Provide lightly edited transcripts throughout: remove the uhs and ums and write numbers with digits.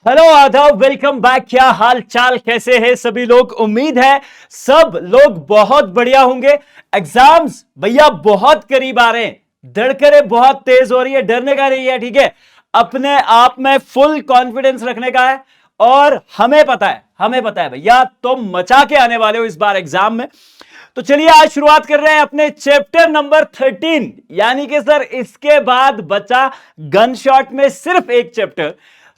Hello आदाब, welcome back. क्या हाल चाल, कैसे हैं सभी लोग? उम्मीद है सब लोग बहुत बढ़िया होंगे। एग्जाम्स भैया बहुत करीब आ रहे हैं, धड़कने बहुत तेज हो रही है, डरने का नहीं है, ठीक है। अपने आप में फुल कॉन्फिडेंस रखने का है। और हमें पता है भैया तुम मचा के आने वाले हो इस बार एग्जाम में। तो चलिए आज शुरुआत कर रहे हैं अपने चैप्टर नंबर 13, यानी कि सर इसके बाद बचा गन शॉट में सिर्फ एक चैप्टर।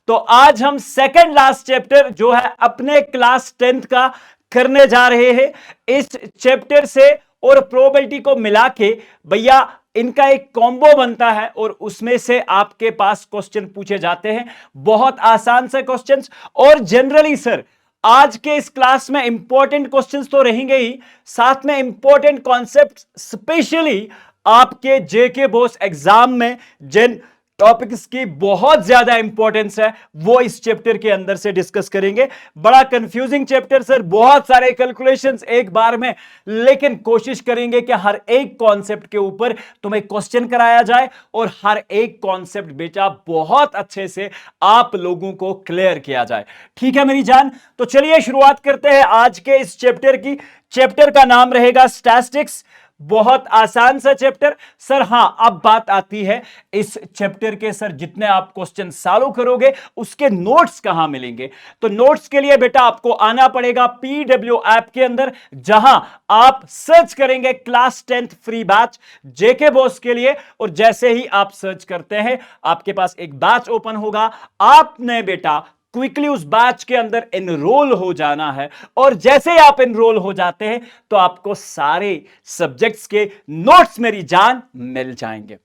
तो आज हम सेकंड लास्ट चैप्टर जो है अपने क्लास 10th का करने जा रहे हैं। इस चैप्टर से और प्रोबेबिलिटी को मिला के भैया इनका एक कॉम्बो बनता है और उसमें से आपके पास क्वेश्चन पूछे जाते हैं, बहुत आसान से क्वेश्चंस। और जनरली सर आज के इस क्लास में इंपॉर्टेंट क्वेश्चंस तो रहेंगे ही, साथ में इंपॉर्टेंट कॉन्सेप्ट स्पेशली आपके जेके बोस एग्जाम में जिन टॉपिक्स की बहुत ज्यादा इंपॉर्टेंस है वो इस चैप्टर के अंदर से डिस्कस करेंगे। बड़ा कंफ्यूजिंग चैप्टर सर, बहुत सारे कैलकुलेशंस एक बार में, लेकिन कोशिश करेंगे कि हर एक कॉन्सेप्ट के ऊपर तुम्हें क्वेश्चन कराया जाए और हर एक कॉन्सेप्ट बेटा बहुत अच्छे से आप लोगों को क्लियर किया जाए। ठीक है मेरी जान, तो चलिए शुरुआत करते हैं आज के इस चैप्टर की। चैप्टर का नाम रहेगा स्टैटिस्टिक्स। बहुत आसान सा चैप्टर सर। हां, अब बात आती है इस चैप्टर के सर जितने आप क्वेश्चन सॉल्व करोगे उसके नोट्स कहां मिलेंगे। तो नोट्स के लिए बेटा आपको आना पड़ेगा पीडब्ल्यू ऐप के अंदर, जहां आप सर्च करेंगे क्लास 10th फ्री बैच जेके बॉस के लिए। और जैसे ही आप सर्च करते हैं आपके पास एक बैच ओपन होगा, आपने बेटा क्विकली उस बैच के अंदर एनरोल हो जाना है। और जैसे ही आप एनरोल हो जाते हैं तो आपको सारे सब्जेक्ट्स के नोट्स मेरी जान मिल जाएंगे।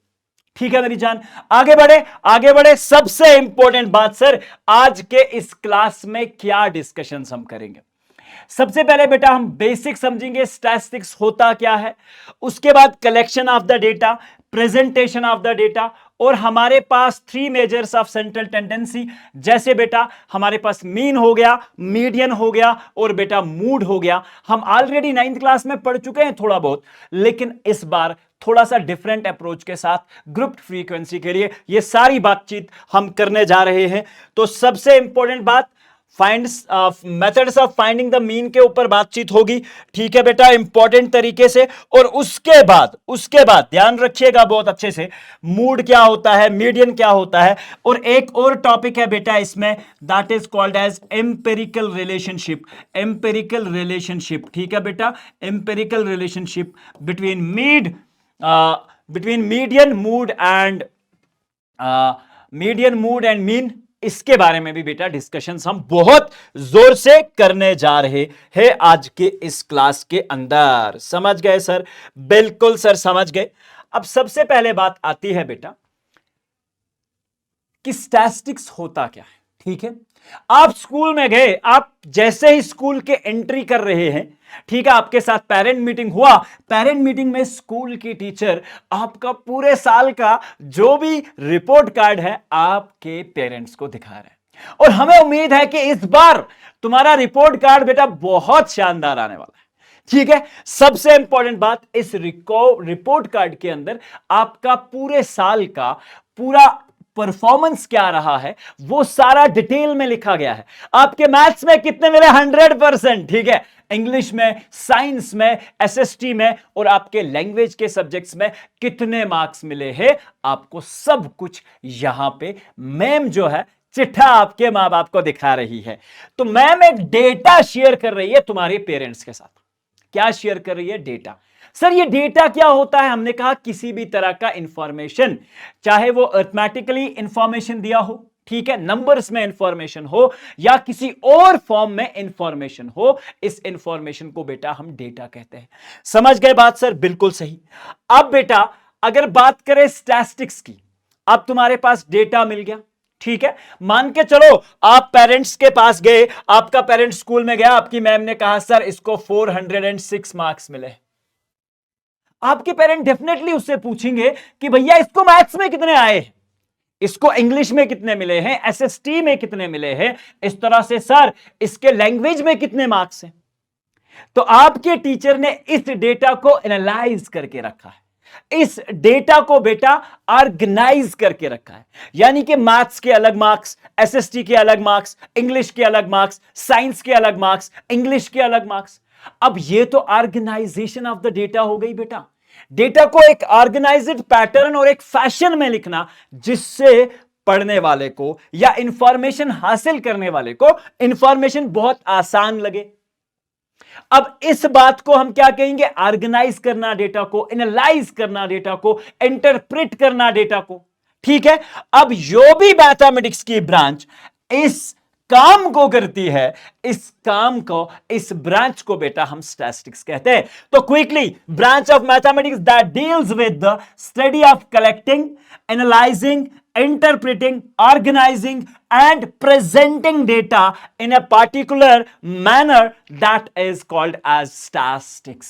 ठीक है मेरी जान, आगे बढ़े। सबसे इंपॉर्टेंट बात सर, आज के इस क्लास में क्या डिस्कशन हम करेंगे। सबसे पहले बेटा हम बेसिक समझेंगे स्टैटिस्टिक्स होता क्या है, उसके बाद collection of the data, presentation of the data, और हमारे पास 3 मेजर्स ऑफ सेंट्रल टेंडेंसी। जैसे बेटा हमारे पास मीन हो गया, मीडियन हो गया और बेटा मूड हो गया। हम ऑलरेडी 9th क्लास में पढ़ चुके हैं थोड़ा बहुत, लेकिन इस बार थोड़ा सा डिफरेंट अप्रोच के साथ ग्रुप फ्रीक्वेंसी के लिए ये सारी बातचीत हम करने जा रहे हैं। तो सबसे इंपॉर्टेंट बात methods of finding the mean के ऊपर बातचीत होगी। ठीक है बेटा, इंपॉर्टेंट तरीके से। और उसके बाद ध्यान रखिएगा बहुत अच्छे से, मूड क्या होता है, मीडियन क्या होता है, और एक और टॉपिक है बेटा इसमें, that is called as empirical relationship. ठीक है बेटा, empirical relationship between median mode and mean. इसके बारे में भी बेटा डिस्कशंस हम बहुत जोर से करने जा रहे हैं आज के इस क्लास के अंदर। समझ गए सर? बिल्कुल सर, समझ गए। अब सबसे पहले बात आती है बेटा कि स्टैटिस्टिक्स होता क्या है। ठीक है, आप स्कूल में गए, आप जैसे ही स्कूल के एंट्री कर रहे हैं, ठीक है, आपके साथ पेरेंट मीटिंग हुआ। पेरेंट मीटिंग में स्कूल की टीचर आपका पूरे साल का जो भी रिपोर्ट कार्ड है आपके पेरेंट्स को दिखा रहे हैं। और हमें उम्मीद है कि इस बार तुम्हारा रिपोर्ट कार्ड बेटा बहुत शानदार आने वाला है। ठीक है, सबसे इंपॉर्टेंट बात, इस रिपोर्ट कार्ड के अंदर आपका पूरे साल का पूरा परफॉर्मेंस क्या रहा है वो सारा डिटेल में लिखा गया है। आपके मैथ्स में कितने मिले? 100%। ठीक है, इंग्लिश में, साइंस में, एसएसटी में, और आपके लैंग्वेज के सब्जेक्ट्स में कितने मार्क्स मिले हैं, आपको सब कुछ यहां पे मैम जो है चिट्ठा आपके मां बाप को दिखा रही है। तो मैम एक डेटा शेयर कर रही है तुम्हारे पेरेंट्स के साथ। क्या शेयर कर रही है? डेटा। सर ये डेटा क्या होता है? हमने कहा किसी भी तरह का इंफॉर्मेशन, चाहे वो अर्थमेटिकली इंफॉर्मेशन दिया हो, ठीक है, नंबर्स में इंफॉर्मेशन हो, या किसी और फॉर्म में इंफॉर्मेशन हो, इस इंफॉर्मेशन को बेटा हम डेटा कहते हैं। समझ गए बात सर? बिल्कुल सही। अब बेटा अगर बात करें स्टैटिस्टिक्स की, अब तुम्हारे पास डेटा मिल गया, ठीक है, मान के चलो आप पेरेंट्स के पास गए, आपका पेरेंट स्कूल में गया, आपकी मैम ने कहा सर इसको 406 मार्क्स मिले। आपके पेरेंट डेफिनेटली उससे पूछेंगे कि भैया इसको मैथ्स में कितने आए, इसको इंग्लिश में कितने मिले हैं, एसएसटी में कितने मिले हैं, इस तरह से सर इसके लैंग्वेज में कितने मार्क्स हैं। तो आपके टीचर ने इस डेटा को एनालाइज करके रखा है। इस डेटा को बेटा ऑर्गेनाइज करके रखा है। यानी कि मैथ्स के अलग मार्क्स, एसएसटी के अलग मार्क्स, इंग्लिश के अलग मार्क्स, साइंस के अलग मार्क्स, इंग्लिश के अलग मार्क्स। अब ये तो ऑर्गेनाइजेशन ऑफ द डेटा हो गई बेटा। डेटा को एक ऑर्गेनाइज्ड पैटर्न और एक फैशन में लिखना, जिससे पढ़ने वाले को या इंफॉर्मेशन हासिल करने वाले को इंफॉर्मेशन बहुत आसान लगे। अब इस बात को हम क्या कहेंगे? ऑर्गेनाइज करना डेटा को, एनालाइज करना डेटा को, इंटरप्रेट करना डेटा को। ठीक है। अब जो भी मैथमेटिक्स की ब्रांच इस काम को करती है, इस काम को, इस ब्रांच को बेटा हम स्टैटिस्टिक्स कहते हैं। तो quickly, branch of mathematics that deals with the study of collecting, analysing, interpreting, organizing and presenting data in a particular manner that is called as statistics।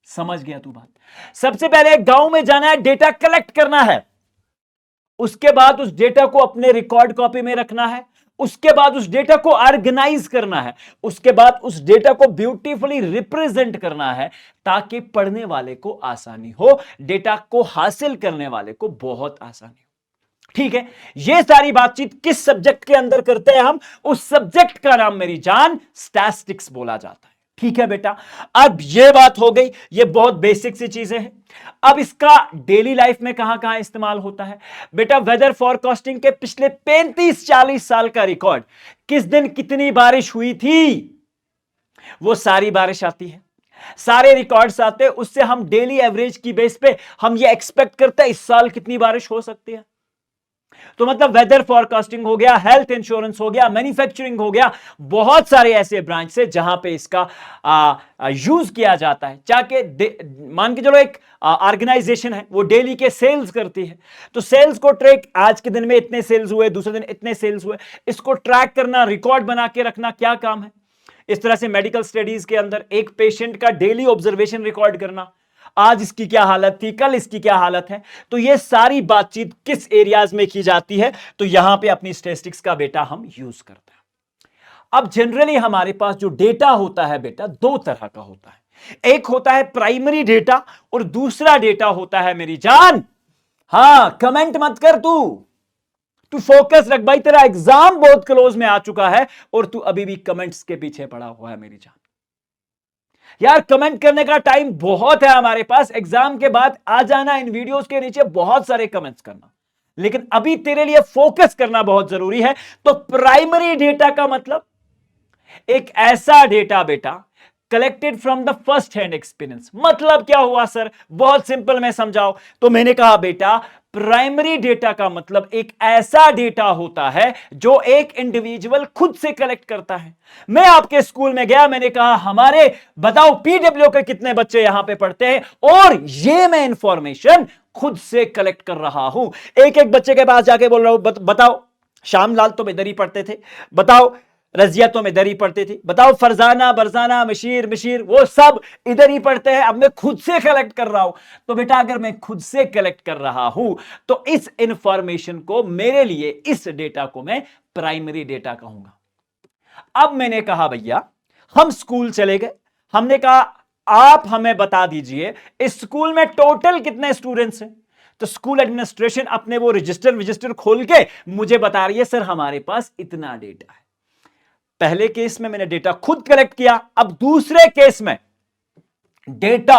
समझ गया तू बात? सबसे पहले गांव में जाना है, डेटा कलेक्ट करना है, उसके बाद उस डेटा को अपने रिकॉर्ड कॉपी में रखना है, उसके बाद उस डेटा को ऑर्गेनाइज करना है, उसके बाद उस डेटा को ब्यूटीफुली रिप्रेजेंट करना है ताकि पढ़ने वाले को आसानी हो, डेटा को हासिल करने वाले को बहुत आसानी हो। ठीक है। ये सारी बातचीत किस सब्जेक्ट के अंदर करते हैं हम? उस सब्जेक्ट का नाम मेरी जान स्टैटिस्टिक्स बोला जाता है। ठीक है बेटा। अब ये बात हो गई, ये बहुत बेसिक सी चीजें हैं। अब इसका डेली लाइफ में कहां कहां इस्तेमाल होता है बेटा? वेदर फॉरकास्टिंग के पिछले 35-40 साल का रिकॉर्ड, किस दिन कितनी बारिश हुई थी, वो सारी बारिश आती है, सारे रिकॉर्ड्स आते हैं, उससे हम डेली एवरेज की बेस पे हम ये एक्सपेक्ट करते हैं इस साल कितनी बारिश हो सकती है। तो मतलब वेदर फॉरकास्टिंग हो गया, हेल्थ इंश्योरेंस हो गया, मैन्युफैक्चरिंग हो गया, बहुत सारे ऐसे ब्रांच है जहां पे इसका यूज किया जाता है। चाहे मान के चलो एक ऑर्गेनाइजेशन है, वो डेली के सेल्स करती है, तो सेल्स को ट्रैक, आज के दिन में इतने सेल्स हुए, दूसरे दिन इतने सेल्स हुए, इसको ट्रैक करना, रिकॉर्ड बना के रखना क्या काम है। इस तरह से मेडिकल स्टडीज के अंदर एक पेशेंट का डेली ऑब्जर्वेशन रिकॉर्ड करना, आज इसकी क्या हालत थी, कल इसकी क्या हालत है। तो ये सारी बातचीत किस एरियाज में की जाती है? तो यहां पे अपनी स्टैटिस्टिक्स का बेटा हम यूज करते हैं। अब जनरली हमारे पास जो डेटा होता है बेटा, दो तरह का होता है। एक होता है प्राइमरी डेटा और दूसरा डेटा होता है मेरी जान, हां कमेंट मत कर, तू फोकस रख भाई, तेरा एग्जाम बहुत क्लोज में आ चुका है और तू अभी भी कमेंट्स के पीछे पड़ा हुआ है मेरी जान। यार कमेंट करने का टाइम बहुत है हमारे पास, एग्जाम के बाद आ जाना, इन वीडियोस के नीचे बहुत सारे कमेंट्स करना, लेकिन अभी तेरे लिए फोकस करना बहुत जरूरी है। तो प्राइमरी डेटा का मतलब एक ऐसा डेटा बेटा collected from the first hand experience. मतलब क्या हुआ सर? बहुत सिंपल में समझाओ तो मैंने कहा बेटा प्राइमरी डेटा का मतलब एक ऐसा डेटा होता है जो एक इंडिविजुअल खुद से कलेक्ट करता है। मैं आपके स्कूल में गया, मैंने कहा हमारे बताओ पीडब्ल्यू के कितने बच्चे यहां पे पढ़ते हैं, और ये मैं इंफॉर्मेशन खुद से कलेक्ट कर रहा हूं। एक एक बच्चे के पास जाके बोल रहा हूं बताओ श्यामलाल तो इधर ही पढ़ते थे, बताओ रजिया तो इधर ही पढ़ती थी, बताओ फरजाना, बरजाना, मशीर वो सब इधर ही पढ़ते हैं। अब मैं खुद से कलेक्ट कर रहा हूं। तो बेटा अगर मैं खुद से कलेक्ट कर रहा हूं तो इस इंफॉर्मेशन को, मेरे लिए इस डेटा को मैं प्राइमरी डेटा कहूंगा। अब मैंने कहा भैया हम स्कूल चले गए, हमने कहा आप हमें बता दीजिए इस स्कूल में टोटल कितने स्टूडेंट्स हैं। तो स्कूल एडमिनिस्ट्रेशन अपने वो रजिस्टर खोल के मुझे बता रही है सर हमारे पास इतना डेटा है। पहले केस में मैंने डेटा खुद कलेक्ट किया, अब दूसरे केस में डेटा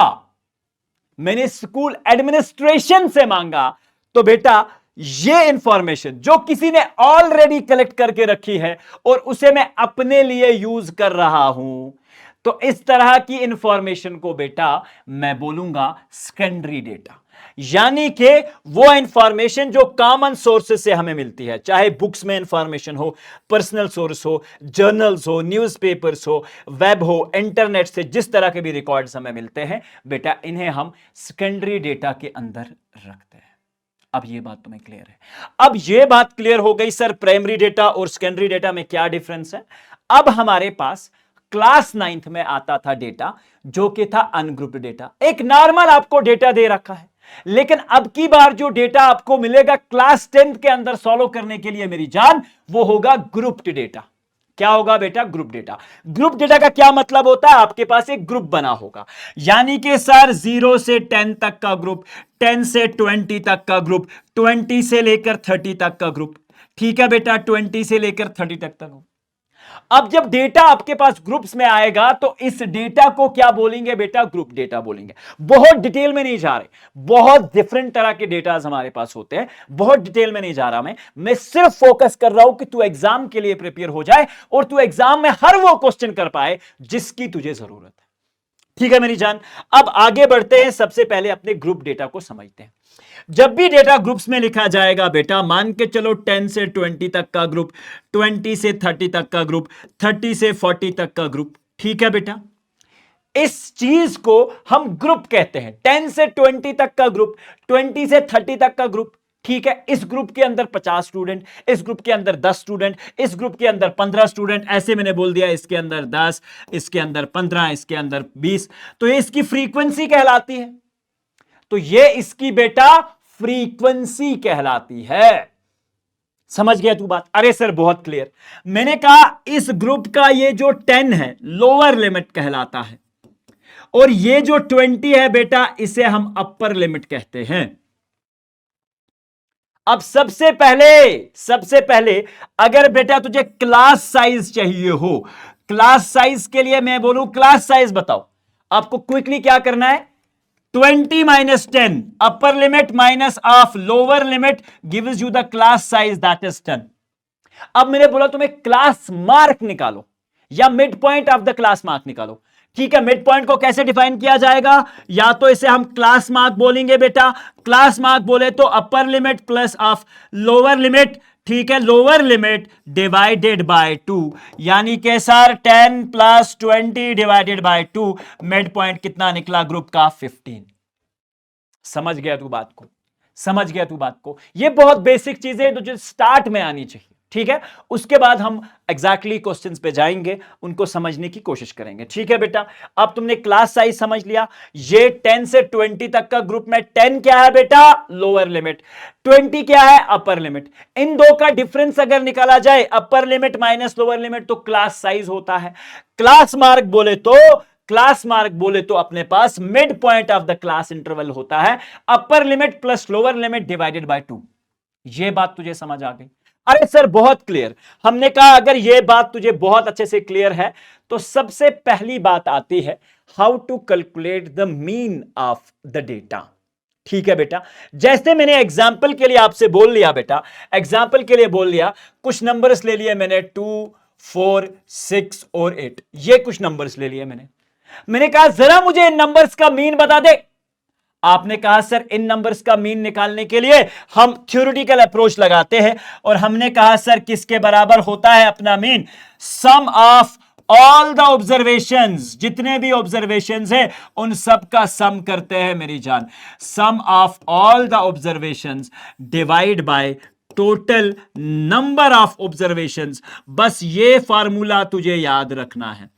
मैंने स्कूल एडमिनिस्ट्रेशन से मांगा। तो बेटा ये इंफॉर्मेशन जो किसी ने ऑलरेडी कलेक्ट करके रखी है और उसे मैं अपने लिए यूज कर रहा हूं, तो इस तरह की इंफॉर्मेशन को बेटा मैं बोलूंगा सेकेंडरी डेटा। यानी कि वो इंफॉर्मेशन जो कॉमन सोर्सेस से हमें मिलती है, चाहे बुक्स में इंफॉर्मेशन हो, पर्सनल सोर्स हो, जर्नल्स हो, न्यूज़पेपर्स हो, वेब हो, इंटरनेट से जिस तरह के भी रिकॉर्ड्स हमें मिलते हैं बेटा, इन्हें हम सेकेंडरी डेटा के अंदर रखते हैं। अब ये बात तुम्हें क्लियर है? अब ये बात क्लियर हो गई सर प्राइमरी डेटा और सेकेंडरी डेटा में क्या डिफरेंस है। अब हमारे पास क्लास 9th में आता था डेटा जो कि था अनग्रुप्ड डेटा। एक नॉर्मल आपको डेटा दे रखा है, लेकिन अब की बार जो डेटा आपको मिलेगा क्लास 10th के अंदर सॉल्व करने के लिए मेरी जान, वो होगा ग्रुप्ड डेटा। क्या होगा बेटा? Group data. ग्रुप डेटा का क्या मतलब होता है? आपके पास एक ग्रुप बना होगा, यानी कि सर 0 से 10 तक का ग्रुप, 10 से 20 तक का ग्रुप, 20 से लेकर 30 तक का ग्रुप। ठीक है बेटा, 20 से लेकर 30 तक का ग्रुप। अब जब डेटा आपके पास ग्रुप्स में आएगा तो इस डेटा को क्या बोलेंगे बेटा? ग्रुप डेटा बोलेंगे। बहुत डिटेल में नहीं जा रहे, बहुत डिफरेंट तरह के डेटा हमारे पास होते हैं, बहुत डिटेल में नहीं जा रहा मैं सिर्फ फोकस कर रहा हूं कि तू एग्जाम के लिए प्रिपेयर हो जाए और तू एग्जाम में हर वो क्वेश्चन कर पाए जिसकी तुझे जरूरत है। ठीक है मेरी जान, अब आगे बढ़ते हैं। सबसे पहले अपने ग्रुप डेटा को समझते हैं। जब भी डेटा ग्रुप्स में लिखा जाएगा बेटा, मान के चलो 10 से 20 तक का ग्रुप, 20 से 30 तक का ग्रुप, 30 से 40 तक का ग्रुप। ठीक है बेटा, इस चीज को हम ग्रुप कहते हैं। 10 से 20 तक का ग्रुप, 20 से 30 तक का ग्रुप। ठीक है, इस ग्रुप के अंदर 50 स्टूडेंट, इस ग्रुप के अंदर 10 स्टूडेंट, इस ग्रुप के अंदर 15 स्टूडेंट, ऐसे मैंने बोल दिया, इसके अंदर 10, इसके अंदर 15, इसके अंदर 20। तो ये इसकी फ्रीक्वेंसी कहलाती है। तो ये इसकी बेटा फ्रीक्वेंसी कहलाती है। समझ गया तू बात? अरे सर बहुत क्लियर। मैंने कहा इस ग्रुप का ये जो 10 है लोअर लिमिट कहलाता है, और ये जो 20 है बेटा इसे हम अपर लिमिट कहते हैं। अब सबसे पहले अगर बेटा तुझे क्लास साइज चाहिए हो, क्लास साइज के लिए मैं बोलूं क्लास साइज बताओ, आपको क्विकली क्या करना है? 20 minus 10 upper limit minus of lower limit gives you the class size that is 10। अब मैंने बोला तुम्हें क्लास मार्क निकालो या mid point of the class mark निकालो। ठीक है, मिड पॉइंट को कैसे डिफाइन किया जाएगा? या तो इसे हम क्लास मार्क बोलेंगे बेटा। क्लास मार्क बोले तो अपर limit plus of lower limit. ठीक है, लोअर लिमिट डिवाइडेड बाय 2, यानी कि sir 10 plus 20 divided by 2, mid point कितना निकला ग्रुप का? 15। समझ गया तू बात को? समझ गया तू बात को? ये बहुत बेसिक चीजें तो जो स्टार्ट में आनी चाहिए। ठीक है, उसके बाद हम एग्जैक्टली क्वेश्चंस पे जाएंगे, उनको समझने की कोशिश करेंगे। ठीक है बेटा, अब तुमने क्लास साइज समझ लिया। ये 10 से 20 तक का ग्रुप में 10 क्या है बेटा? Lower limit. 20 क्या है? Upper limit. इन दो का डिफरेंस अगर निकाला जाए, upper limit minus lower limit, तो क्लास साइज होता है। क्लास मार्क बोले तो अपने पास mid point of the class interval होता है, upper limit plus lower limit divided by 2। यह बात तुझे समझ आ गई? अरे सर बहुत क्लियर। हमने कहा अगर यह बात तुझे बहुत अच्छे से क्लियर है तो सबसे पहली बात आती है how to calculate the mean of the data. ठीक है बेटा, जैसे मैंने एग्जाम्पल के लिए आपसे बोल लिया बेटा, एग्जाम्पल के लिए बोल लिया, कुछ नंबर्स ले लिए मैंने 2, 4, 6 और 8, ये कुछ नंबर्स ले लिए मैंने कहा जरा मुझे इन नंबर्स का मीन बता दे। आपने कहा सर इन नंबर्स का मीन निकालने के लिए हम थ्योरेटिकल अप्रोच लगाते हैं, और हमने कहा सर किसके बराबर होता है अपना mean? Sum of all the observations, जितने भी ऑब्जर्वेशंस हैं उन सब का सम करते हैं मेरी जान। Sum of all the observations divide by total number of observations. बस ये फार्मूला तुझे याद रखना है।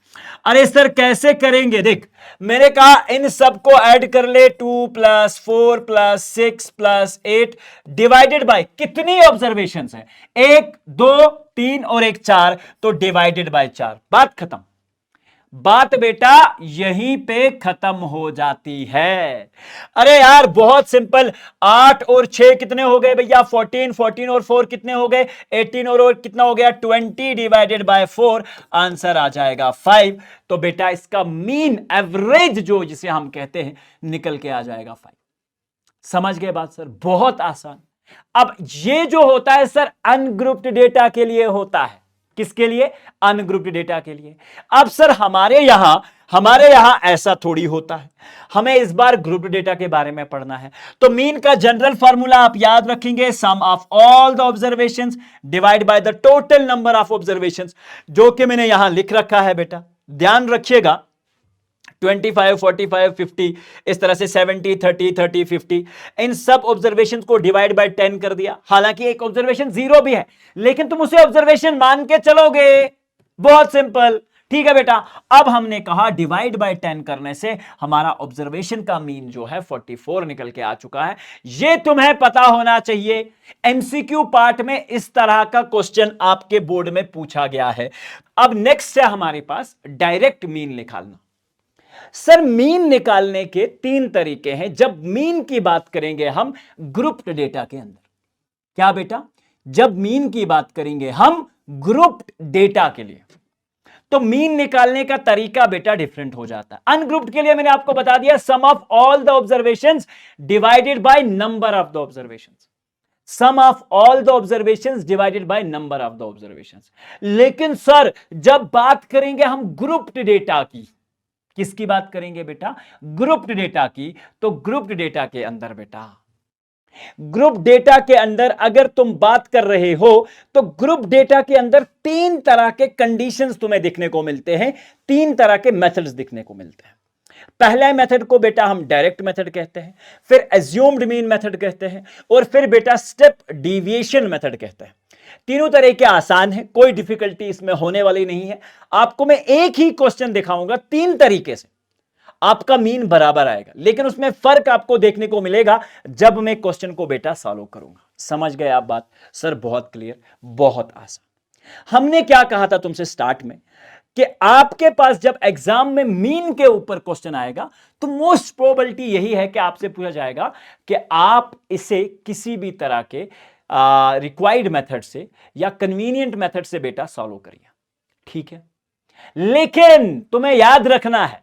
अरे सर कैसे करेंगे? देख, मैंने कहा इन सबको ऐड कर ले, 2 plus 4 plus 6 plus 8 divided by कितनी ऑब्जर्वेशंस है? 1, 2, 3 और 1 4, तो डिवाइडेड बाय 4। बात खत्म। बात बेटा यहीं पे खत्म हो जाती है। अरे यार बहुत सिंपल। 8 और 6 कितने हो गए भैया? 14। 14 और 4 कितने हो गए? 18 और कितना हो गया? 20 डिवाइडेड बाय 4, आंसर आ जाएगा 5। तो बेटा इसका मीन एवरेज जो जिसे हम कहते हैं निकल के आ जाएगा 5। समझ गए बात सर? बहुत आसान। अब ये जो होता है सर अनग्रुप्ड डेटा के लिए होता है। किसके लिए? अनग्रुप्ड डेटा के लिए। अब सर हमारे यहां ऐसा थोड़ी होता है, हमें इस बार ग्रुप्ड डेटा के बारे में पढ़ना है। तो मीन का जनरल फार्मूला आप याद रखेंगे, sum of all the observations divide by the total number of observations, जो कि मैंने यहां लिख रखा है बेटा, ध्यान रखिएगा। 25, 45, 50, इस तरह से 70, 30, 30, 50, इन सब ऑब्जर्वेशन को डिवाइड बाय 10 कर दिया। हालांकि एक ऑब्जर्वेशन 0 भी है, लेकिन तुम उसे ऑब्जर्वेशन मान के चलोगे। बहुत सिंपल, ठीक है बेटा। अब हमने कहा डिवाइड बाय 10 करने से हमारा ऑब्जर्वेशन का मीन जो है 44 निकल के आ चुका है। ये तुम्हें पता होना चाहिए, एमसीक्यू पार्ट में इस तरह का क्वेश्चन आपके बोर्ड में पूछा गया है। अब नेक्स्ट है हमारे पास डायरेक्ट मीन निकालना। सर मीन निकालने के 3 तरीके हैं जब मीन की बात करेंगे हम ग्रुप्ड डेटा के अंदर। क्या बेटा? जब मीन की बात करेंगे हम ग्रुप्ड डेटा के लिए तो मीन निकालने का तरीका बेटा डिफरेंट हो जाता है। अनग्रुप्ड के लिए मैंने आपको बता दिया sum of all the observations divided by number of the observations, sum of all the observations divided by number of the observations. लेकिन सर जब बात करेंगे हम ग्रुप्ड डेटा की, किसकी बात करेंगे बेटा? ग्रुप्ड डेटा की। तो ग्रुप्ड डेटा के अंदर बेटा, ग्रुप डेटा के अंदर अगर तुम बात कर रहे हो तो ग्रुप डेटा के अंदर 3 तरह के कंडीशंस तुम्हें दिखने को मिलते हैं, 3 तरह के मेथड्स दिखने को मिलते हैं। पहला मेथड को बेटा हम डायरेक्ट मेथड कहते हैं, फिर एज्यूम्ड मीन मेथड कहते हैं, और फिर बेटा स्टेप डिविएशन मेथड कहते हैं। तीनों तरह के आसान है, कोई डिफिकल्टी इसमें होने वाली नहीं है। आपको मैं एक ही क्वेश्चन दिखाऊंगा 3 तरीके से, आपका मीन बराबर आएगा, लेकिन उसमें फर्क आपको देखने को मिलेगा जब मैं क्वेश्चन को बेटा सॉल्व करूंगा। समझ गए आप बात? सर बहुत क्लियर, बहुत आसान। हमने क्या कहा था तुमसे स्टार्ट में कि आपके पास जब एग्जाम में मीन के ऊपर क्वेश्चन आएगा तो मोस्ट प्रोबेबिलिटी यही है कि आपसे पूछा जाएगा कि आप इसे किसी भी तरह के रिक्वायर्ड मेथड से या कन्वीनियंट मेथड से बेटा सॉल्व करिए। ठीक है, लेकिन तुम्हें याद रखना है,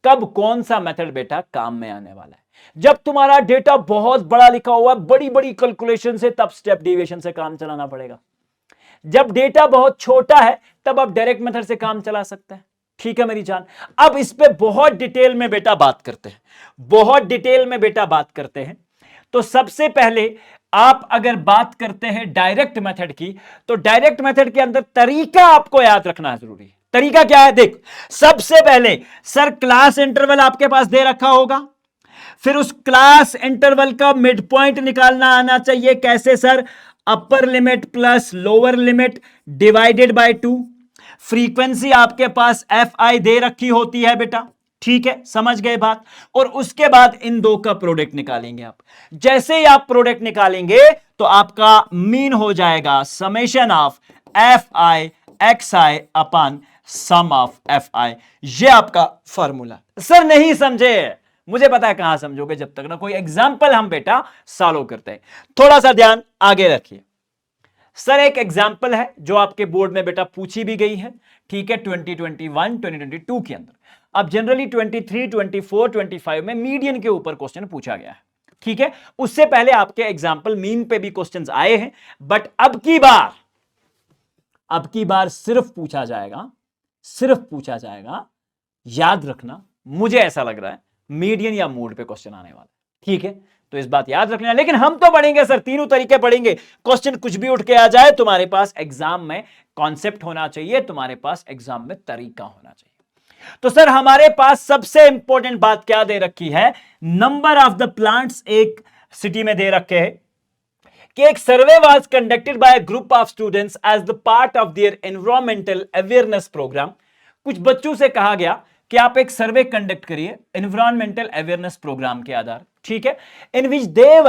कब कौन सा मेथड बेटा काम में आने वाला है। जब तुम्हारा डेटा बहुत बड़ा लिखा हुआ है, बड़ी बड़ी कैलकुलेशन से, तब स्टेप डेविएशन से काम चलाना पड़ेगा। जब डेटा बहुत छोटा है तब आप डायरेक्ट मेथड से काम चला सकते हैं। ठीक है मेरी जान, अब इस पे बहुत डिटेल में बेटा बात करते हैं, तो सबसे पहले आप अगर बात करते हैं डायरेक्ट मेथड की, तो डायरेक्ट मेथड के अंदर तरीका आपको याद रखना जरूरी है। तरीका क्या है? देख, सबसे पहले सर क्लास इंटरवल आपके पास दे रखा होगा, फिर उस क्लास इंटरवल का मिड पॉइंट निकालना आना चाहिए। कैसे sir? Upper limit plus lower limit divided by 2। Frequency आपके पास fi दे रखी होती है बेटा। ठीक है, समझ गए बात? और उसके बाद इन दो का प्रोडक्ट निकालेंगे आप। जैसे ही आप प्रोडक्ट निकालेंगे तो आपका मीन हो जाएगा summation of fi xi upon sum of fi। ये आपका फॉर्मूला। सर नहीं समझे? मुझे पता है कहां समझोगे, जब तक ना कोई एग्जाम्पल हम बेटा सॉल्व करते हैं। थोड़ा सा ध्यान आगे रखिए। सर एक एग्जाम्पल है जो आपके बोर्ड में बेटा पूछी भी गई है। ठीक है, 2021 2022 के अंदर। अब जनरली 23 24 25 में मीडियन के ऊपर क्वेश्चन पूछा गया है। ठीक है, उससे पहले आपके एग्जाम्पल मीन पे भी क्वेश्चंस आए हैं, बट अब की बार सिर्फ पूछा जाएगा, याद रखना, मुझे ऐसा लग रहा है मीडियन या मोड पे क्वेश्चन आने वाला है। ठीक है, तो इस बात याद रखना। लेकिन हम तो पढ़ेंगे सर, तीनों तरीके पढ़ेंगे। क्वेश्चन कुछ भी उठ के आ जाए, तुम्हारे पास एग्जाम में कॉन्सेप्ट होना चाहिए, तुम्हारे पास एग्जाम में तरीका होना चाहिए। तो सर हमारे पास सबसे इंपॉर्टेंट बात क्या दे रखी है? नंबर ऑफ द प्लांट्स एक सिटी में दे रखे हैं कि एक survey was conducted by a group of students as the part of their environmental awareness program. कुछ बच्चों से कहा गया कि आप एक सर्वे कंडक्ट करिए एनवायरमेंटल अवेयरनेस प्रोग्राम के आधार। ठीक है, in which they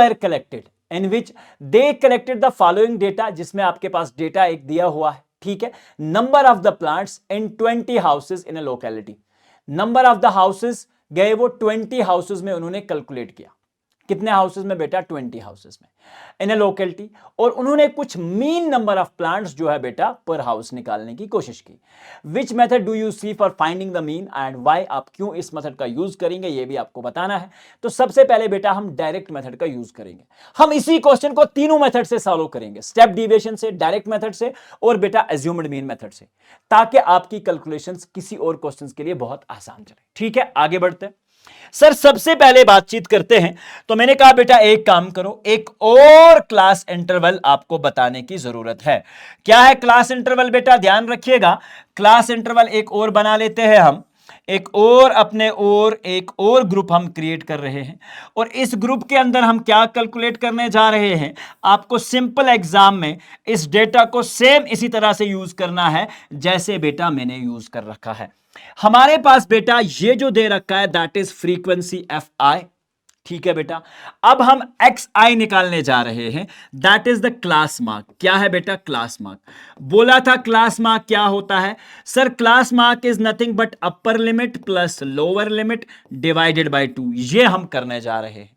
collected the following data, जिसमें आपके पास डेटा एक दिया हुआ है। ठीक है, number of the plants in 20 houses in a locality. Number of the houses गए वो 20 हाउसेस में उन्होंने कैलकुलेट किया। कितने हाउसेस में बेटा? 20 हाउसेस में इन अ लोकेलिटी। और उन्होंने कुछ मीन नंबर ऑफ प्लांट्स जो है बेटा पर हाउस निकालने की कोशिश की। Which method do you see for finding the mean and why? आप क्यों इस मेथड का यूज करेंगे ये भी आपको बताना है। तो सबसे पहले बेटा हम डायरेक्ट मेथड का यूज करेंगे। हम इसी क्वेश्चन को तीनों मेथड से सॉल्व करेंगे, स्टेप डिविएशन से, डायरेक्ट मेथड से और बेटा एज्यूम्ड मीन मेथड से, ताकि आपकी कैलकुलेशंस किसी और क्वेश्चंस के लिए बहुत आसान चले। ठीक है, आगे बढ़ते हैं। सर सबसे पहले बातचीत करते हैं। तो मैंने कहा बेटा एक काम करो, एक और क्लास इंटरवल आपको बताने की जरूरत है। क्या है क्लास इंटरवल बेटा? ध्यान रखिएगा, क्लास इंटरवल एक और बना लेते हैं हम। एक और अपने और एक और ग्रुप हम क्रिएट कर रहे हैं और इस ग्रुप के अंदर हम क्या कैलकुलेट करने जा रहे हैं। आपको सिंपल एग्जाम में इस डेटा को सेम इसी तरह से यूज करना है जैसे बेटा मैंने यूज कर रखा है। हमारे पास बेटा ये जो दे रखा है that is frequency F I. ठीक है बेटा, अब हम एक्स आई निकालने जा रहे हैं that is the class mark. क्या है बेटा? Class mark. बोला था क्लास मार्क क्या होता है sir? Class mark is nothing but upper limit plus lower limit divided by 2। ये हम करने जा रहे हैं।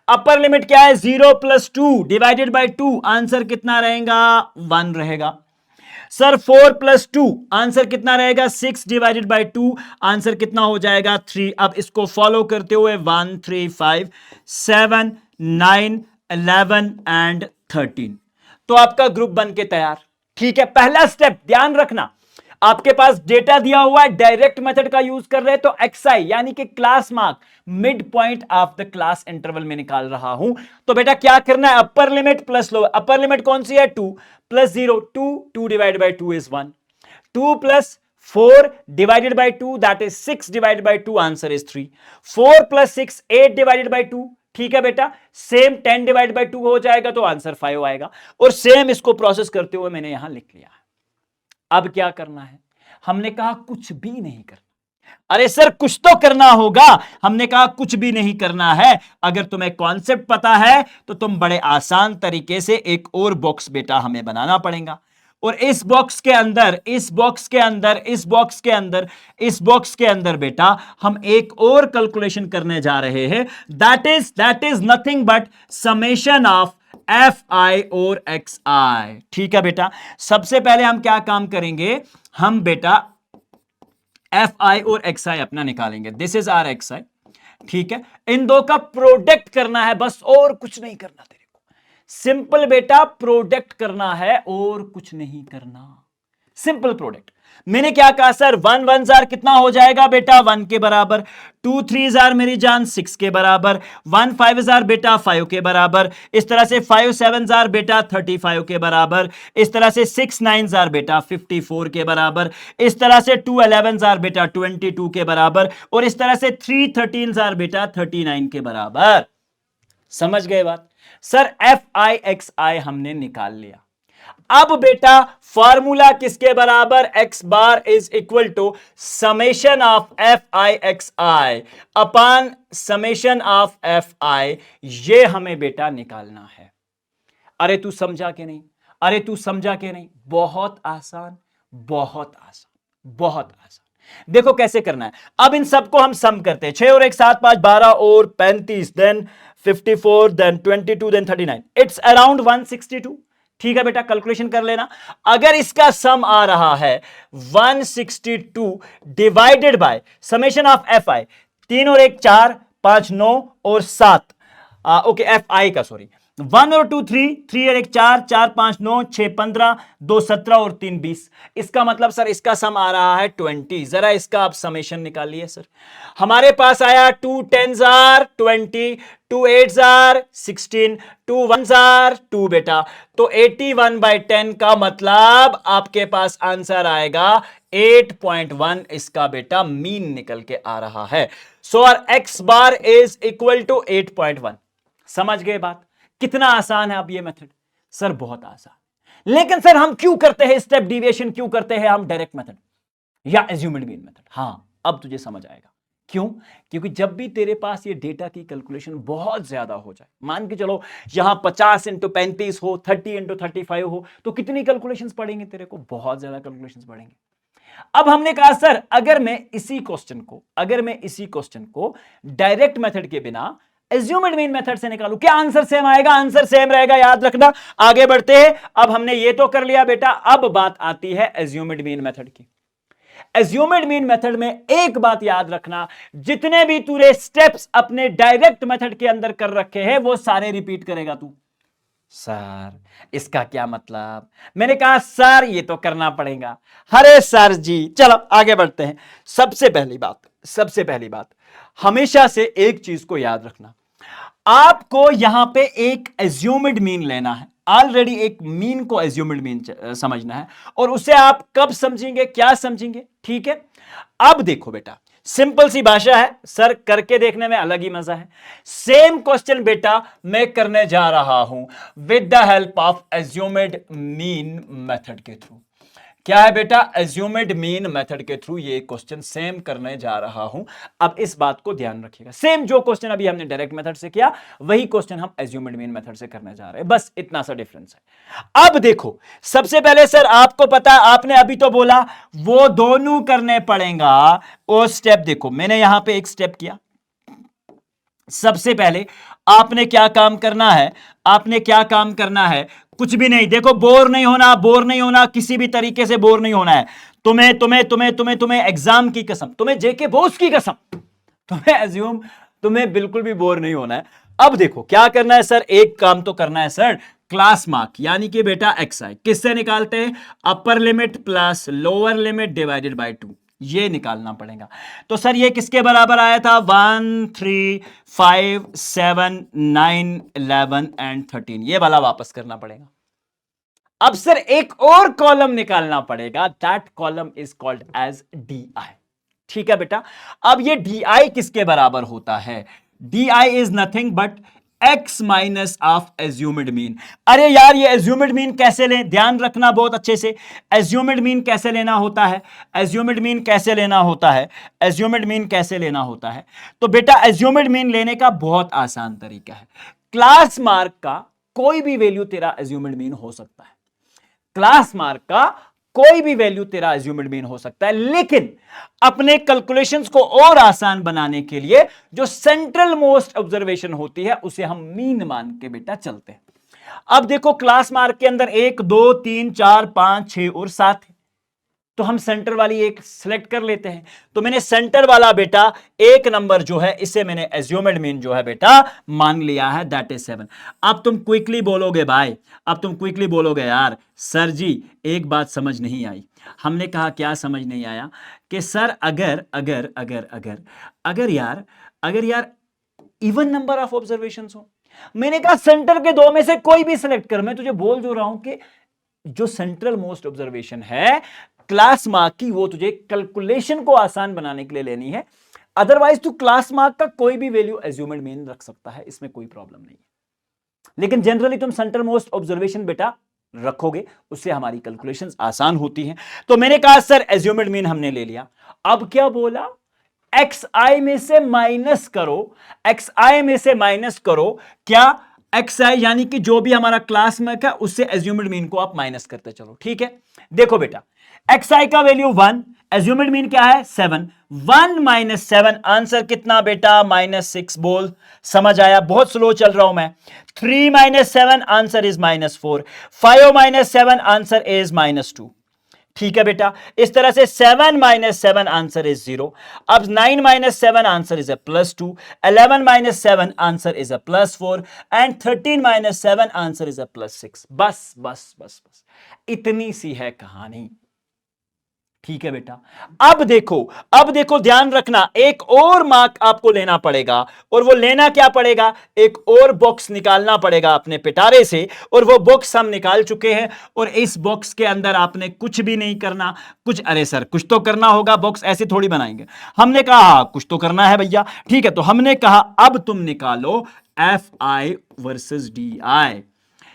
अपर लिमिट क्या है? 0 + 2 डिवाइडेड बाय 2। आंसर कितना रहेगा? 1 रहेगा। सर 4 + 2 आंसर कितना रहेगा? 6 डिवाइडेड बाय 2 आंसर कितना हो जाएगा? 3। अब इसको फॉलो करते हुए 1 3 5 7 9 11 एंड 13 तो आपका ग्रुप बन के तैयार। ठीक है, पहला स्टेप ध्यान रखना, आपके पास डेटा दिया हुआ है, डायरेक्ट मेथड का यूज कर रहे हैं तो एक्सआई यानी कि class mark mid point of the class interval में निकाल रहा हूं। तो बेटा क्या करना है? Upper limit plus lower. Upper limit कौन सी है? 2 + 0 2 divided by 2 is 1। 2 + 4 divided by 2 that is 6 divided by 2 answer is 3। 4 + 6 8 divided by 2। ठीक है बेटा, सेम 10 डिवाइड बाय 2 हो जाएगा तो आंसर 5 आएगा। और सेम इसको प्रोसेस करते हुए मैंने यहां लिख लिया। अब क्या करना है? हमने कहा कुछ भी नहीं करना। अरे सर कुछ तो करना होगा। हमने कहा कुछ भी नहीं करना है। अगर तुम्हें कॉन्सेप्ट पता है तो तुम बड़े आसान तरीके से एक और बॉक्स बेटा हमें बनाना पड़ेगा और इस बॉक्स के अंदर बेटा हम एक और कैलकुलेशन करने जा रहे हैं that is nothing but summation of F i और एक्स आई। ठीक है बेटा, सबसे पहले हम क्या काम करेंगे? हम बेटा एफ आई और एक्स आई अपना निकालेंगे। दिस इज आर एक्स आई। ठीक है, इन दो का प्रोडक्ट करना है बस, और कुछ नहीं करना तेरे को। सिंपल बेटा प्रोडक्ट करना है और कुछ नहीं करना। Simple product. मैंने क्या कहा सर? 1 1 जार कितना हो जाएगा बेटा? 1 के बराबर। 2 3 जार मेरी जान 6 के बराबर। 1 5 जार बेटा 5 के बराबर। इस तरह से 5 7 जार बेटा 35 के बराबर। इस तरह से 6 9 जार बेटा 54 के बराबर। इस तरह से 2 11 जार बेटा 22 के बराबर। और इस तरह से 3 13 जार बेटा 39 के बराबर। समझ गए बात? Sir F I X I हमने निकाल लिया। अब बेटा फॉर्मूला किसके बराबर? X bar is equal to summation of F I X I upon summation of F I. ये हमें बेटा निकालना है। अरे तू समझा के नहीं? अरे तू समझा के नहीं? बहुत आसान, बहुत आसान, बहुत आसान। देखो कैसे करना है। अब इन सबको हम सम करते हैं। 6 और 1 7 5 12 और 35 then 54 then 22 then 39 it's around 162। ठीक है बेटा, कैलकुलेशन कर लेना। अगर इसका सम आ रहा है 162 divided by summation of F I, 3 और 1 4 5 9 और 7 ओके एफ आई का सॉरी 1 और 2 3 3 और 1 4 4 5 9 6 15 2 17 और 3 20। इसका मतलब सर इसका सम आ रहा है 20। जरा इसका आप समेशन निकालिए सर। हमारे पास आया 2 10s are 20, 2 8s are 16, 2 1s are 2 बेटा। तो 81/10 का मतलब आपके पास आंसर आएगा 8.1। इसका बेटा मीन निकल के आ रहा है। So R x bar is equal to 8.1। समझ गए बात? कितना आसान है अब ये मेथड? सर बहुत आसान। लेकिन सर हम क्यों करते हैं स्टेप डेविएशन? क्यों करते हैं हम डायरेक्ट मेथड या एज्यूम्ड मीन मेथड? हां अब तुझे समझ आएगा क्यों। क्योंकि जब भी तेरे पास ये डेटा की कैलकुलेशन बहुत ज्यादा हो जाए, मान के चलो यहां 50 × 35 हो, 30 × 35 हो, तो कितनी कैलकुलेशंस पड़ेंगे तेरे को? बहुत ज्यादा कैलकुलेशंस पड़ेंगे। अब हमने कहा सर अगर मैं इसी क्वेश्चन को डायरेक्ट मेथड के बिना एज्यूम्ड मीन मेथड से निकालूं, क्या आंसर सेम आएगा? आंसर सेम रहेगा, याद रखना। आगे बढ़ते हैं। अब हमने ये तो कर लिया बेटा, अब बात आती है एज्यूम्ड मीन मेथड की। एज्यूम्ड मीन मेथड में एक बात याद रखना, जितने भी तूने स्टेप्स अपने डायरेक्ट मेथड के अंदर कर रखे हैं वो सारे रिपीट करेगा तू। सर इसका क्या मतलब? मैंने कहा सर ये तो करना पड़ेगा। अरे सर जी चलो आगे बढ़ते हैं। सबसे पहली बात हमेशा से एक चीज को याद रखना, आपको यहां पे एक एज्यूम्ड मीन लेना है। ऑलरेडी एक मीन को एज्यूम्ड मीन समझना है और उसे आप कब समझेंगे, क्या समझेंगे? ठीक है, अब देखो बेटा सिंपल सी भाषा है सर, करके देखने में अलग ही मजा है। सेम क्वेश्चन बेटा मैं करने जा रहा हूं with the help of assumed mean method के थ्रू। क्या है बेटा? एज्यूमेड मीन मेथड के थ्रू ये क्वेश्चन सेम करने जा रहा हूं। अब इस बात को ध्यान रखिएगा, सेम जो क्वेश्चन अभी हमने डायरेक्ट मेथड से किया वही क्वेश्चन हम एज्यूमेड मीन मेथड से करने जा रहे हैं, बस इतना सा डिफरेंस है। अब देखो, सबसे पहले सर आपको पता है, आपने अभी तो बोला वो दोनों करने पड़ेगा। वो स्टेप देखो, मैंने यहां पे एक स्टेप किया। सबसे पहले आपने क्या काम करना है? आपने क्या काम करना है? कुछ भी नहीं। देखो, बोर नहीं होना, बोर नहीं होना, किसी भी तरीके से बोर नहीं होना है। तुम्हें तुम्हें तुम्हें तुम्हें तुम्हें एग्जाम की कसम, तुम्हें जेके बोस की कसम, तुम्हें एज्यूम, तुम्हें बिल्कुल भी बोर नहीं होना है। अब देखो क्या करना है सर, एक काम तो करना है सर, क्लास मार्क यानी कि बेटा एक्स आई किससे निकालते हैं? अपर limit plus lower limit divided by 2, ये निकालना पड़ेगा। तो सर ये किसके बराबर आया था? 1 3 5 7 9 11 एंड 13, ये वाला वापस करना पड़ेगा। अब सर एक और कॉलम निकालना पड़ेगा, that column is called as D I. ठीक है बेटा, अब ये डी आई किसके बराबर होता है? D I is nothing but x minus of assumed mean. अरे यार ये एज्यूम्ड मीन कैसे लें? ध्यान रखना बहुत अच्छे से, एज्यूम्ड मीन कैसे लेना होता है? एज्यूम्ड मीन कैसे लेना होता है? एज्यूम्ड मीन कैसे लेना होता है? तो बेटा एज्यूम्ड मीन लेने का बहुत आसान तरीका है। क्लास मार्क का कोई भी वैल्यू तेरा एज्यूम्ड मीन हो सकता है। क्लास मार्क का कोई भी वैल्यू तेरा एज्यूम्ड मीन हो सकता है, लेकिन अपने कैलकुलेशंस को और आसान बनाने के लिए जो सेंट्रल मोस्ट ऑब्जर्वेशन होती है उसे हम मीन मान के बेटा चलते हैं। अब देखो क्लास मार्क के अंदर 1 2 3 4 5 6 और 7 है, तो हम सेंटर वाली एक सिलेक्ट कर लेते हैं। तो मैंने सेंटर वाला बेटा एक नंबर जो है इसे मैंने एज्यूम्ड मीन जो है बेटा मान लिया है, दैट इज 7। अब तुम क्विकली बोलोगे भाई, अब तुम क्विकली बोलोगे यार सर जी एक बात समझ नहीं आई। हमने कहा क्या समझ नहीं आया? कि सर अगर अगर अगर अगर अगर यार अगर यार इवन नंबर ऑफ ऑब्जर्वेशंस हो। मैंने कहा सेंटर के दो में से कोई भी सिलेक्ट कर। मैं तुझे बोल जो रहा हूं कि जो सेंट्रल मोस्ट ऑब्जर्वेशन है क्लास मार्क की, वो तुझे कैलकुलेशन को आसान बनाने के लिए लेनी है। अदरवाइज तू क्लास मार्क का कोई भी वैल्यू एज्यूम्ड मीन रख सकता है, इसमें कोई प्रॉब्लम नहीं है। लेकिन जनरली तुम सेंट्रल मोस्ट ऑब्जर्वेशन बेटा रखोगे, उससे हमारी कैलकुलेशंस आसान होती हैं। तो मैंने कहा सर एज्यूम्ड मीन हमने ले लिया। अब क्या बोला? एक्स आई में से माइनस करो, एक्स आई में से माइनस करो क्या? एक्स आई यानी कि जो भी हमारा क्लास मार्क है उससे एज्यूम्ड मीन को आप माइनस करते चलो। ठीक है, देखो बेटा एक्स आई का वैल्यू 1, एज्यूम्ड मीन क्या है? 7। 1 माइनस 7 आंसर कितना बेटा? -6। बोल, समझ आया? बहुत स्लो चल रहा हूं मैं। 3 minus 7 answer is -4। 5 minus 7 answer is -2। ठीक है बेटा, इस तरह से 7 माइनस 7 आंसर इज 0। अब 9 minus 7 answer is +2। 11 minus 7 answer is +4 and 13 minus 7 answer is +6। बस बस बस बस, इतनी सी है कहानी। ठीक है बेटा, अब देखो ध्यान रखना, एक और मार्क आपको लेना पड़ेगा। और वो लेना क्या पड़ेगा? एक और बॉक्स निकालना पड़ेगा अपने पिटारे से, और वो बॉक्स हम निकाल चुके हैं। और इस बॉक्स के अंदर आपने कुछ भी नहीं करना। कुछ, अरे सर कुछ तो करना होगा, बॉक्स ऐसे थोड़ी बनाएंगे। हमने कहा कुछ तो करना है भैया। ठीक है, तो हमने कहा अब तुम निकालो F I versus D I,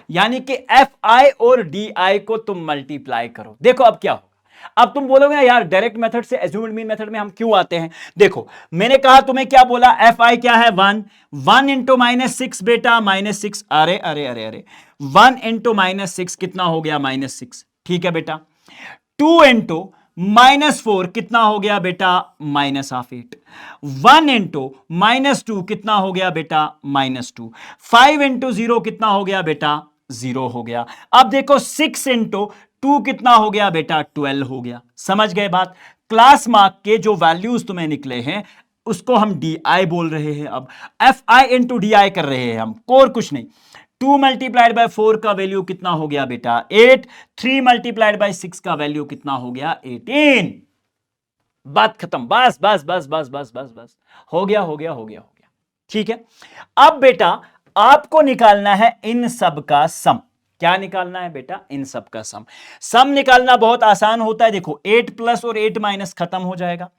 यानी कि एफ आई और डी आई को तुम मल्टीप्लाई करो। देखो अब क्या हो। अब तुम बोलोगे ना यार डायरेक्ट मेथड से एज्यूम्ड मीन मेथड में हम क्यों आते हैं? देखो मैंने कहा तुम्हें क्या बोला? एफ आई क्या है? 1 इंटू -6 बेटा, -6। अरे अरे अरे अरे 1 इंटू -6 कितना हो गया? -6। ठीक है बेटा, 2 इंटू -4 कितना हो गया बेटा? -8। 1 इंटू -2 कितना हो गया बेटा? -2। 5 इंटू 0 कितना हो गया बेटा? 0 हो गया। अब देखो 6 इंटू 2 कितना हो गया बेटा? 12 हो गया। समझ गए बात? क्लास मार्क के जो वैल्यूज तुम्हें निकले हैं उसको हम डी आई बोल रहे हैं। अब F I into D I कर रहे हैं हम, और कुछ नहीं। 2 मल्टीप्लाइड बाय 4 का वैल्यू कितना हो गया बेटा? 8। 3 मल्टीप्लाइड बाय 6 का वैल्यू कितना हो गया? 18। बात खत्म। बस बस बस बस बस बस बस, हो गया हो गया हो गया हो गया। ठीक है, अब बेटा आपको निकालना है इन सब का सम। क्या निकालना है बेटा? इन सब का सम। सम निकालना बहुत आसान होता है। देखो 8 प्लस और 8 माइनस खत्म हो जाएगा।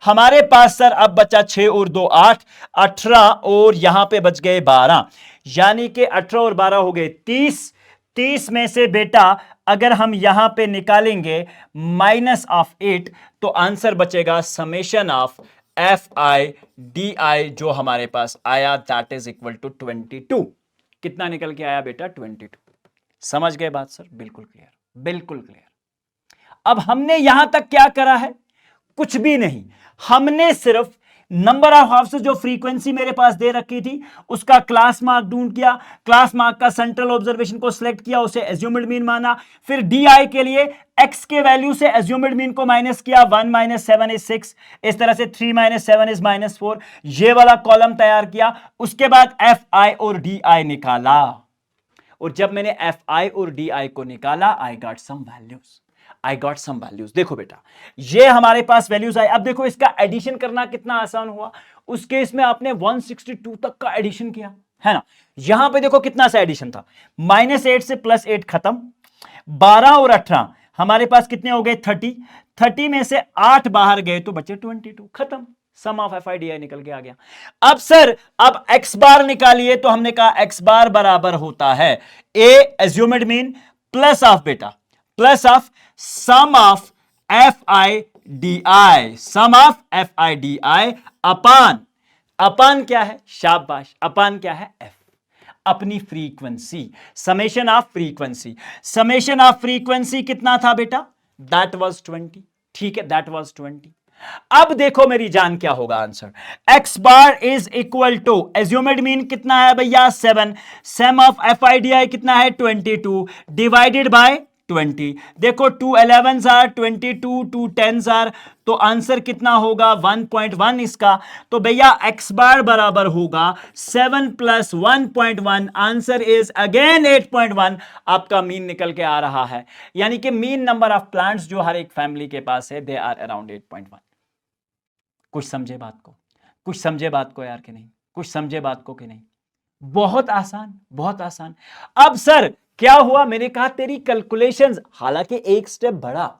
हमारे पास सर अब बचा 6 और 2 8, 18 और यहां पे बच गए 12, यानी कि 18 और 12 हो गए 30। 30 में से बेटा अगर हम यहां पे निकालेंगे माइनस ऑफ 8 तो आंसर बचेगा summation of F i d आई जो हमारे पास आया, दैट इज इक्वल टू 22। कितना निकल के आया बेटा? 22। समझ गए बात सर? बिल्कुल क्लियर, बिल्कुल क्लियर। अब हमने यहां तक क्या करा है? कुछ भी नहीं, हमने सिर्फ नंबर ऑफ हाउसेस जो फ्रीक्वेंसी मेरे पास दे रखी थी उसका क्लास मार्क ढूंढ किया, क्लास मार्क का सेंट्रल ऑब्जर्वेशन को सिलेक्ट किया, उसे एज्यूम्ड मीन माना, फिर डी आई के लिए एक्स के वैल्यू से एज्यूम्ड मीन को माइनस किया, 1 माइनस 7 इज 6, इस तरह से 3 माइनस 7 इज माइनस 4, ये वाला कॉलम तैयार किया। उसके बाद एफ आई और डी आई निकाला, और जब मैंने एफ आई और डी आई को निकाला I got some values, I got some values. देखो बेटा ये हमारे पास वैल्यूज आए। अब देखो इसका एडिशन करना कितना आसान हुआ। उस केस में आपने 162 तक का एडिशन किया है ना। यहां पे देखो कितना सा एडिशन था, -8 से +8 खत्म, 12 और 18 हमारे पास कितने हो गए? 30। 30 में से 8 बाहर गए तो बचे 22, खत्म। Sum of F i d i निकल के आ गया। अब सर अब एक्स बार निकालिए, तो हमने कहा एक्स बार बराबर होता है A assumed mean plus of बेटा, plus of sum of F i d i, sum of F i d i upon, upon क्या है? शाबाश, अपान क्या है? एफ, अपनी frequency, summation of frequency. Summation of frequency कितना था बेटा? That was 20। ठीक है, दैट वाज 20। अब देखो मेरी जान क्या होगा answer. X bar is equal to assumed mean कितना है भैया? 7, sum of F i d i कितना है? 22 डिवाइडेड बाय 20। देखो 2 11s आर 22, 2 10s आर, तो आंसर कितना होगा? 1.1 इसका। तो भैया एक्स बार बराबर होगा 7 + 1.1, आंसर इज अगेन 8.1। आपका मीन निकल के आ रहा है, यानी कि मीन नंबर ऑफ प्लांट्स जो हर एक फैमिली के पास है दे आर अराउंड 8.1। कुछ समझे बात को? कुछ समझे बात को यार कि नहीं? कुछ समझे बात को कि नहीं? बहुत आसान, बहुत आसान। अब सर क्या हुआ? मैंने कहा तेरी कैलकुलेशंस, हालांकि एक स्टेप बढ़ा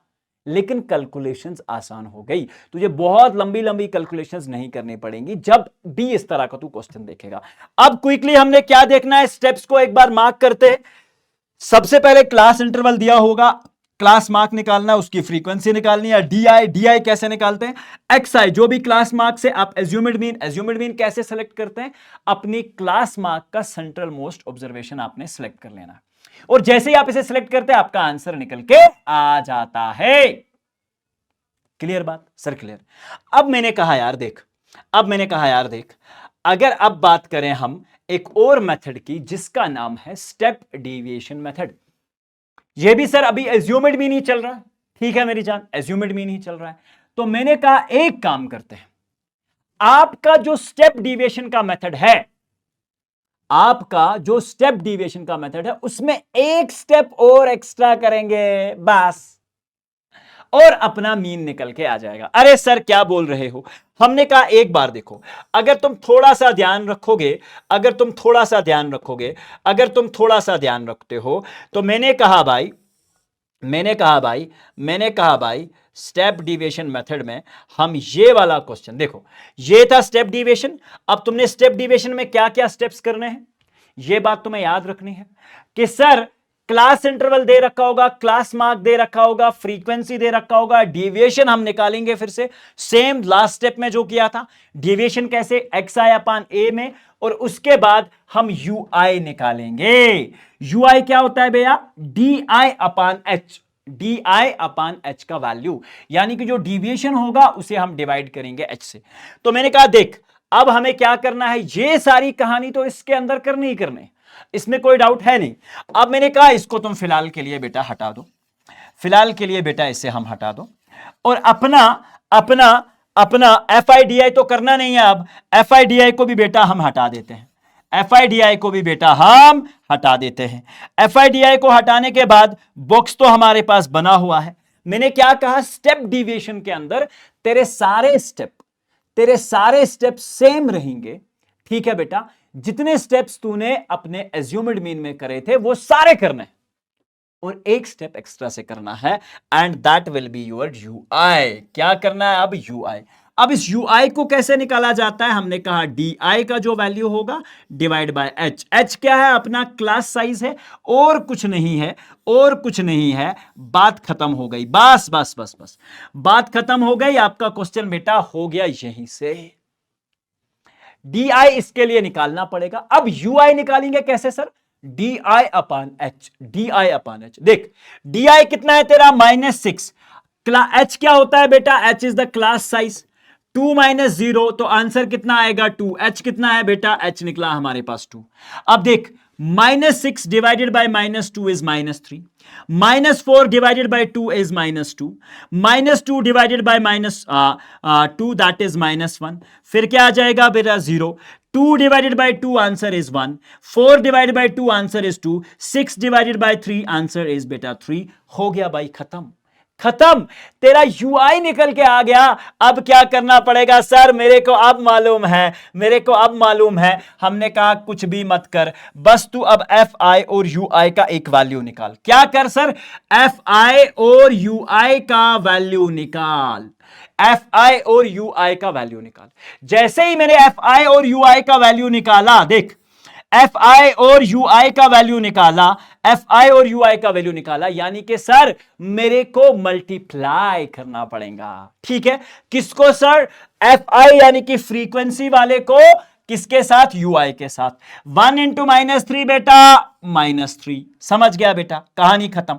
लेकिन कैलकुलेशंस आसान हो गई। तुझे बहुत लंबी लंबी कैलकुलेशंस नहीं करनी पड़ेंगी जब भी इस तरह का तू क्वेश्चन देखेगा। अब क्विकली हमने क्या देखना है, स्टेप्स को एक बार मार्क करते हैं। सबसे पहले क्लास इंटरवल दिया होगा, क्लास मार्क निकालना, उसकी फ्रीक्वेंसी निकालनी है। डी आई कैसे निकालते हैं? एक्स आई जो भी क्लास मार्क से आप एज्यूम्ड मीन कैसे सेलेक्ट करते हैं? अपनी क्लास मार्क का सेंट्रल मोस्ट ऑब्जर्वेशन आपने सेलेक्ट कर लेना, और जैसे ही आप इसे सिलेक्ट करते हैं आपका आंसर निकल के आ जाता है। क्लियर बात सर? क्लियर। अब मैंने कहा यार देख, अगर अब बात करें हम एक और मेथड की जिसका नाम है स्टेप डेविएशन मेथड। यह भी सर अभी एज्यूम्ड मीन ही चल रहा है, ठीक है मेरी जान, एज्यूम्ड मीन ही चल रहा है। तो मैंने कहा एक काम करते हैं, आपका जो स्टेप डेविएशन का मेथड है, आपका जो स्टेप डेविएशन का मेथड है उसमें एक स्टेप और एक्स्ट्रा करेंगे बस, और अपना मीन निकल के आ जाएगा। अरे सर क्या बोल रहे हो? हमने कहा एक बार देखो, अगर तुम थोड़ा सा ध्यान रखोगे, अगर तुम थोड़ा सा ध्यान रखते हो, तो मैंने कहा भाई स्टेप डेविएशन मेथड में हम ये वाला क्वेश्चन, देखो ये था स्टेप डेविएशन। अब तुमने स्टेप डेविएशन में क्या क्या स्टेप्स करने हैं ये बात तुम्हें याद रखनी है कि सर क्लास इंटरवल दे रखा होगा, क्लास मार्क दे रखा होगा, फ्रीक्वेंसी दे रखा होगा, डेविएशन हम निकालेंगे फिर से सेम लास्ट स्टेप में जो किया था। डेविएशन कैसे? एक्स आई अपान ए में, और उसके बाद हम यू आई निकालेंगे। यू आई क्या होता है भैया? D i upon H, D i upon H का वैल्यू, यानी कि जो डेविएशन होगा उसे हम डिवाइड करेंगे एच से। तो मैंने कहा देख अब हमें क्या करना है, ये सारी कहानी तो इसके अंदर करनी ही करनी, इसमें कोई डाउट है नहीं। अब मैंने कहा इसको तुम फिलहाल के लिए बेटा हटा दो, फिलहाल के लिए बेटा इसे हम हटा दो, और अपना एफ आई डी आई तो करना नहीं है। अब एफ आई डी आई को भी बेटा हम हटा देते हैं, एफ आई डी आई को भी बेटा हम हटा देते हैं। एफ आई डी आई को हटाने के बाद बॉक्स तो हमारे पास बना हुआ है। मैंने क्या कहा? स्टेप डेविएशन के अंदर तेरे सारे स्टेप सेम रहेंगे, ठीक है बेटा? जितने स्टेप्स तूने अपने एज्यूम्ड मीन में करे थे वो सारे करने, और एक स्टेप एक्स्ट्रा से करना है and that will be your UI. क्या करना है अब? यूआई। अब इस यूआई को कैसे निकाला जाता है? हमने कहा डी आई का जो वैल्यू होगा डिवाइड बाय एच। एच क्या है? अपना क्लास साइज है, और कुछ नहीं है, और कुछ नहीं है। बात खत्म हो गई। बस बस बस बस, बात खत्म हो गई। आपका क्वेश्चन बेटा हो गया यहीं से। डी आई इसके लिए निकालना पड़ेगा। अब यू आई निकालेंगे कैसे sir? D i upon H. D i upon H. देख, डी आई कितना है तेरा? -6। एच क्या होता है बेटा? H is the class size. 2 - 0 तो आंसर कितना आएगा? 2। एच कितना है बेटा? एच निकला हमारे पास 2। अब देख, -6 divided by -2 is -3, -4 divided by 2 is -2, -2 divided by -2 that is -1। फिर क्या आ जाएगा बेटा? 0। 2 divided by 2 answer is 1, 4 divided by 2 answer is 2, 6 divided by 3 answer is बेटा 3। हो गया भाई, खत्म। खत्म, तेरा यूआई निकल के आ गया। अब क्या करना पड़ेगा? सर मेरे को अब मालूम है, मेरे को अब मालूम है। हमने कहा कुछ भी मत कर, बस तू अब एफ आई और यू आई का एक वैल्यू निकाल। क्या कर सर? एफ आई और यू आई का वैल्यू निकाल। एफ आई और यू आई का वैल्यू निकाल। जैसे ही मैंने एफ आई और यू आई का वैल्यू निकाला, देख, एफ आई और यू आई का वैल्यू निकाला, एफ आई और यू आई का वैल्यू निकाला, यानी कि सर मेरे को मल्टीप्लाई करना पड़ेगा। ठीक है, किसको सर? एफ आई यानी कि फ्रीक्वेंसी वाले को, किसके साथ? यू आई के साथ। 1 × -3 बेटा -3। समझ गया बेटा, कहानी खत्म।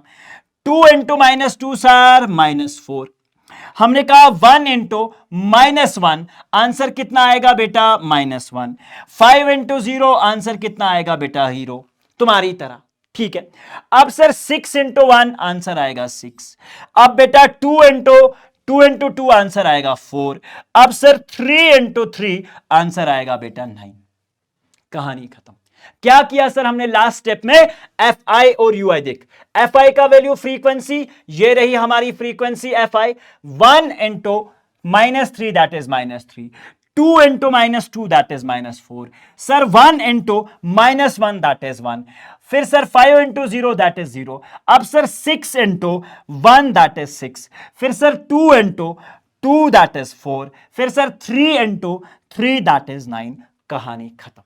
2 × -2 सर -4। हमने कहा 1 × -1 आंसर कितना आएगा बेटा? -1। 5 × 0 आंसर कितना आएगा बेटा? 0। तुम्हारी तरह। ठीक है, अब सर 6 × 1 आंसर आएगा 6। अब बेटा 2 × 2 आंसर आएगा 4। अब सर 3 × 3 आंसर आएगा बेटा 9। कहानी खत्म। क्या किया सर हमने लास्ट स्टेप में? एफ आई और यू आई। देख, एफ आई का वैल्यू फ्रीक्वेंसी, ये रही हमारी frequency F I. 1 × -3 that is -3, 2 × -2 that is -4, sir 1 × -1 that is 1, फिर सर 5 × 0 दैट इज 0, अब सर 6 × 1 दैट इज 6, फिर सर 2 × 2 दैट इज 4, फिर सर 3 × 3 दैट इज 9। कहानी खत्म।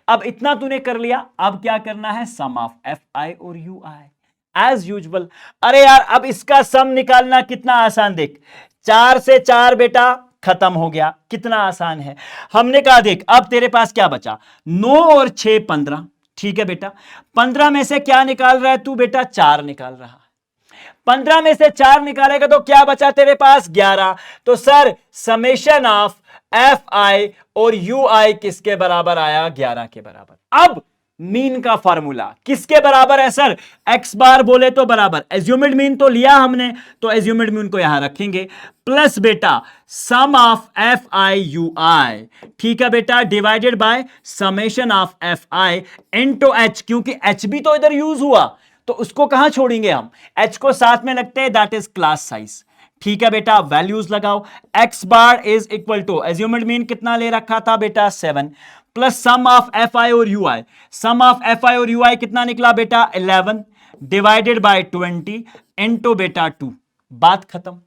अब इतना तूने कर लिया, अब क्या करना है? सम ऑफ एफ आई और यू आई एज यूजुअल। अरे यार, अब इसका सम निकालना कितना आसान। देख, 4 से 4 बेटा खत्म हो गया, कितना आसान है। हमने कहा देख, अब तेरे पास क्या बचा? 9 और 6 15। ठीक है बेटा, 15 में से क्या निकाल रहा है तू बेटा? 4 निकाल रहा है। 15 में से 4 निकालेगा तो क्या बचा तेरे पास? 11। तो sir summation of F i और यू आई किसके बराबर आया? 11 के बराबर। अब मीन का फार्मूला किसके बराबर है सर? एक्स बार बोले तो बराबर, एज्यूमिड मीन तो लिया हमने, तो एज्यूमिड मीन को यहां रखेंगे, प्लस बेटा सम ऑफ एफ आई यू आई। ठीक है बेटा, divided by summation of F I into H, क्योंकि एच भी तो इधर यूज हुआ, तो उसको कहां छोड़ेंगे हम? एच को साथ में लगते हैं, दैट इज क्लास साइज। ठीक है बेटा, वैल्यूज लगाओ। X bar is equal to, assumed mean कितना ले रखा था बेटा? 7, plus sum of F i और u i. Sum of F i और यू आई कितना निकला बेटा? 11 डिवाइडेड बाय 20 इनटू बेटा 2। बात खत्म।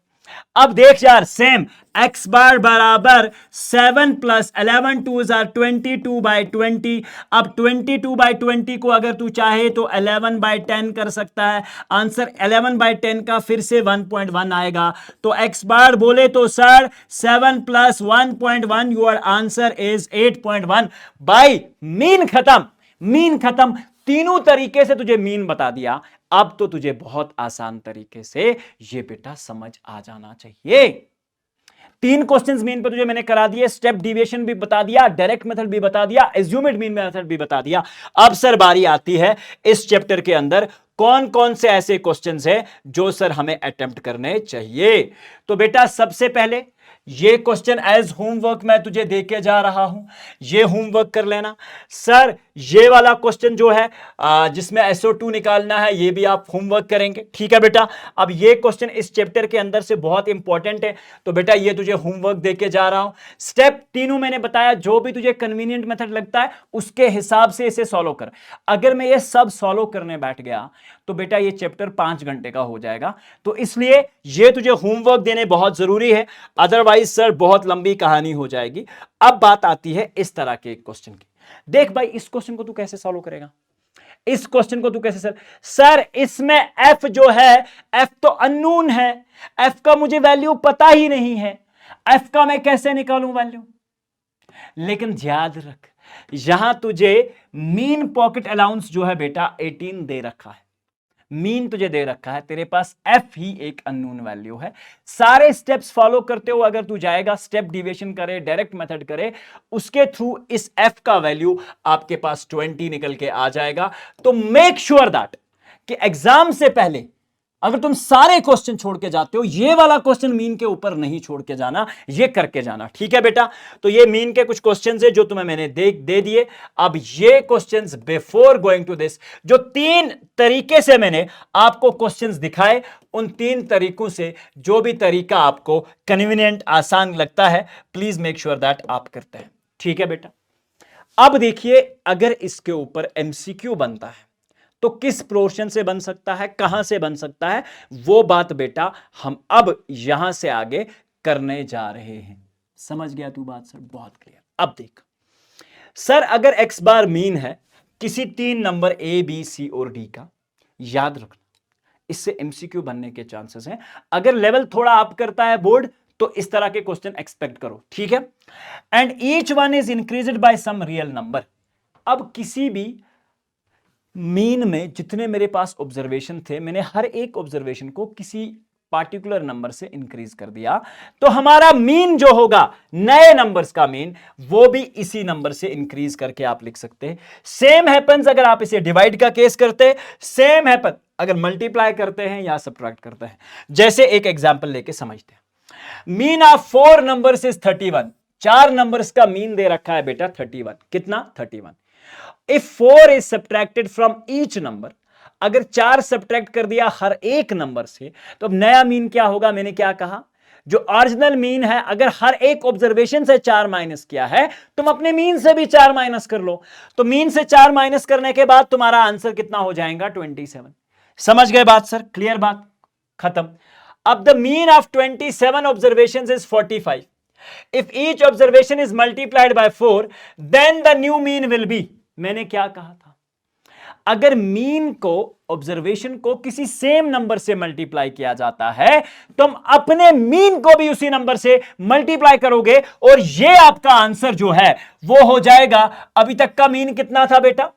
अब देख यार, सेम एक्स बार बराबर 7 + 11 2s are 22/20। अब 22/20 को अगर तू चाहे तो 11/10 कर सकता है। आंसर 11/10 का फिर से 1.1 आएगा। तो एक्स बार बोले तो सर 7 + 1.1, योर आंसर इज 8.1। भाई मीन खत्म, मीन खत्म। तीनों तरीके से तुझे मीन बता दिया। अब तो तुझे बहुत आसान तरीके से ये बेटा समझ आ जाना चाहिए। 3 क्वेश्चंस मीन पे तुझे मैंने करा दिए, स्टेप डिविएशन भी बता दिया, डायरेक्ट मेथड भी बता दिया, एज्यूम्ड मीन मेथड भी बता दिया। अब सर बारी आती है इस चैप्टर के अंदर कौन कौन से ऐसे क्वेश्चंस हैं जो सर हमें अटेम्प्ट करने चाहिए। तो बेटा सबसे पहले ये क्वेश्चन एज होमवर्क मैं तुझे देके जा रहा हूं, ये होमवर्क कर लेना। सर ये वाला क्वेश्चन जो है जिसमें SO2 निकालना है, ये भी आप होमवर्क करेंगे। ठीक है बेटा, अब ये क्वेश्चन इस चैप्टर के अंदर से बहुत इंपॉर्टेंट है, तो बेटा ये तुझे होमवर्क देके जा रहा हूं। स्टेप तीनों मैंने बताया, जो भी तुझे कन्वीनियंट मेथड लगता है उसके हिसाब से इसे सॉल्व कर। अगर मैं ये सब सॉल्व करने बैठ गया तो बेटा ये चैप्टर 5 घंटे का हो जाएगा। तो इसलिए ये तुझे होमवर्क देने बहुत जरूरी है, अदरवाइज सर बहुत लंबी कहानी हो जाएगी। अब बात आती है इस तरह के एक क्वेश्चन की। देख भाई, इस क्वेश्चन को तू कैसे सॉल्व करेगा? इस क्वेश्चन को तू कैसे सर इसमें एफ जो है, एफ तो अननोन है, एफ का मुझे वैल्यू पता ही नहीं है, एफ का मैं कैसे निकालूं वैल्यू? लेकिन याद रख, यहां तुझे मीन पॉकेट अलाउंस जो है बेटा 18 दे रखा है, मीन तुझे दे रखा है, तेरे पास एफ ही एक अननोन वैल्यू है। सारे स्टेप्स फॉलो करते हो अगर तू जाएगा, स्टेप डिविएशन करे, डायरेक्ट मेथड करे, उसके थ्रू इस एफ का वैल्यू आपके पास 20 निकल के आ जाएगा। तो मेक श्योर दैट कि एग्जाम से पहले अगर तुम सारे क्वेश्चन छोड़ के जाते हो, ये वाला क्वेश्चन मीन के ऊपर नहीं छोड़ के जाना, ये करके जाना, ठीक है बेटा? तो ये मीन के कुछ क्वेश्चंस है जो तुम्हें मैंने दे दिए। अब ये questions before going to this, जो 3 तरीके से मैंने आपको क्वेश्चंस दिखाए, उन 3 तरीकों से जो भी तरीका आपको कन्वीनियंट, आसान लगता है, प्लीज मेक श्योर दैट आप करते हैं, ठीक है बेटा? अब देखिए, अगर इसके ऊपर एमसीक्यू बनता है तो किस पोर्शन से बन सकता है, कहां से बन सकता है, वो बात बेटा हम अब यहां से आगे करने जा रहे हैं। समझ गया तू बात सर? बहुत क्लियर। अब देख सर, अगर एक्स बार मीन है किसी 3 नंबर ए बी सी और डी का, याद रखना इससे एमसीक्यू बनने के चांसेस हैं। अगर लेवल थोड़ा अप करता है बोर्ड तो इस तरह के क्वेश्चन एक्सपेक्ट करो, ठीक है? And each one is increased by some real number. अब किसी भी मीन में जितने मेरे पास ऑब्जर्वेशन थे, मैंने हर एक ऑब्जर्वेशन को किसी पार्टिकुलर नंबर से इंक्रीज कर दिया, तो हमारा मीन जो होगा, नए नंबर्स का मीन, वो भी इसी नंबर से इंक्रीज करके आप लिख सकते हैं। सेम हैपेंस अगर आप इसे डिवाइड का केस करते हैं, सेम हैपन अगर मल्टीप्लाई करते हैं या सब्ट्रैक्ट करते हैं। जैसे एक एग्जांपल लेके समझते हैं। Mean of 4 numbers is 31। 4 numbers का मीन दे रखा है बेटा 31। कितना? 31। If 4 is subtracted from each number, अगर 4 सब्ट्रैक्ट कर दिया हर एक नंबर से, तो अब नया मीन क्या होगा? मैंने क्या कहा, जो ओरिजिनल मीन है, अगर हर एक ऑब्जर्वेशन से 4 माइनस किया है, तुम अपने मीन से भी 4 माइनस कर लो। तो मीन से 4 माइनस करने के बाद तुम्हारा आंसर कितना हो जाएगा? 27। समझ गए बात सर? क्लियर बात? खत्म। अब the mean of 27 observation is 45। If each observation is multiplied by 4, then the new mean will be, मैंने क्या कहा था, अगर मीन को, ऑब्जर्वेशन को किसी सेम नंबर से मल्टीप्लाई किया जाता है, तुम अपने मीन को भी उसी नंबर से मल्टीप्लाई करोगे और ये आपका आंसर जो है वो हो जाएगा। अभी तक का मीन कितना था बेटा?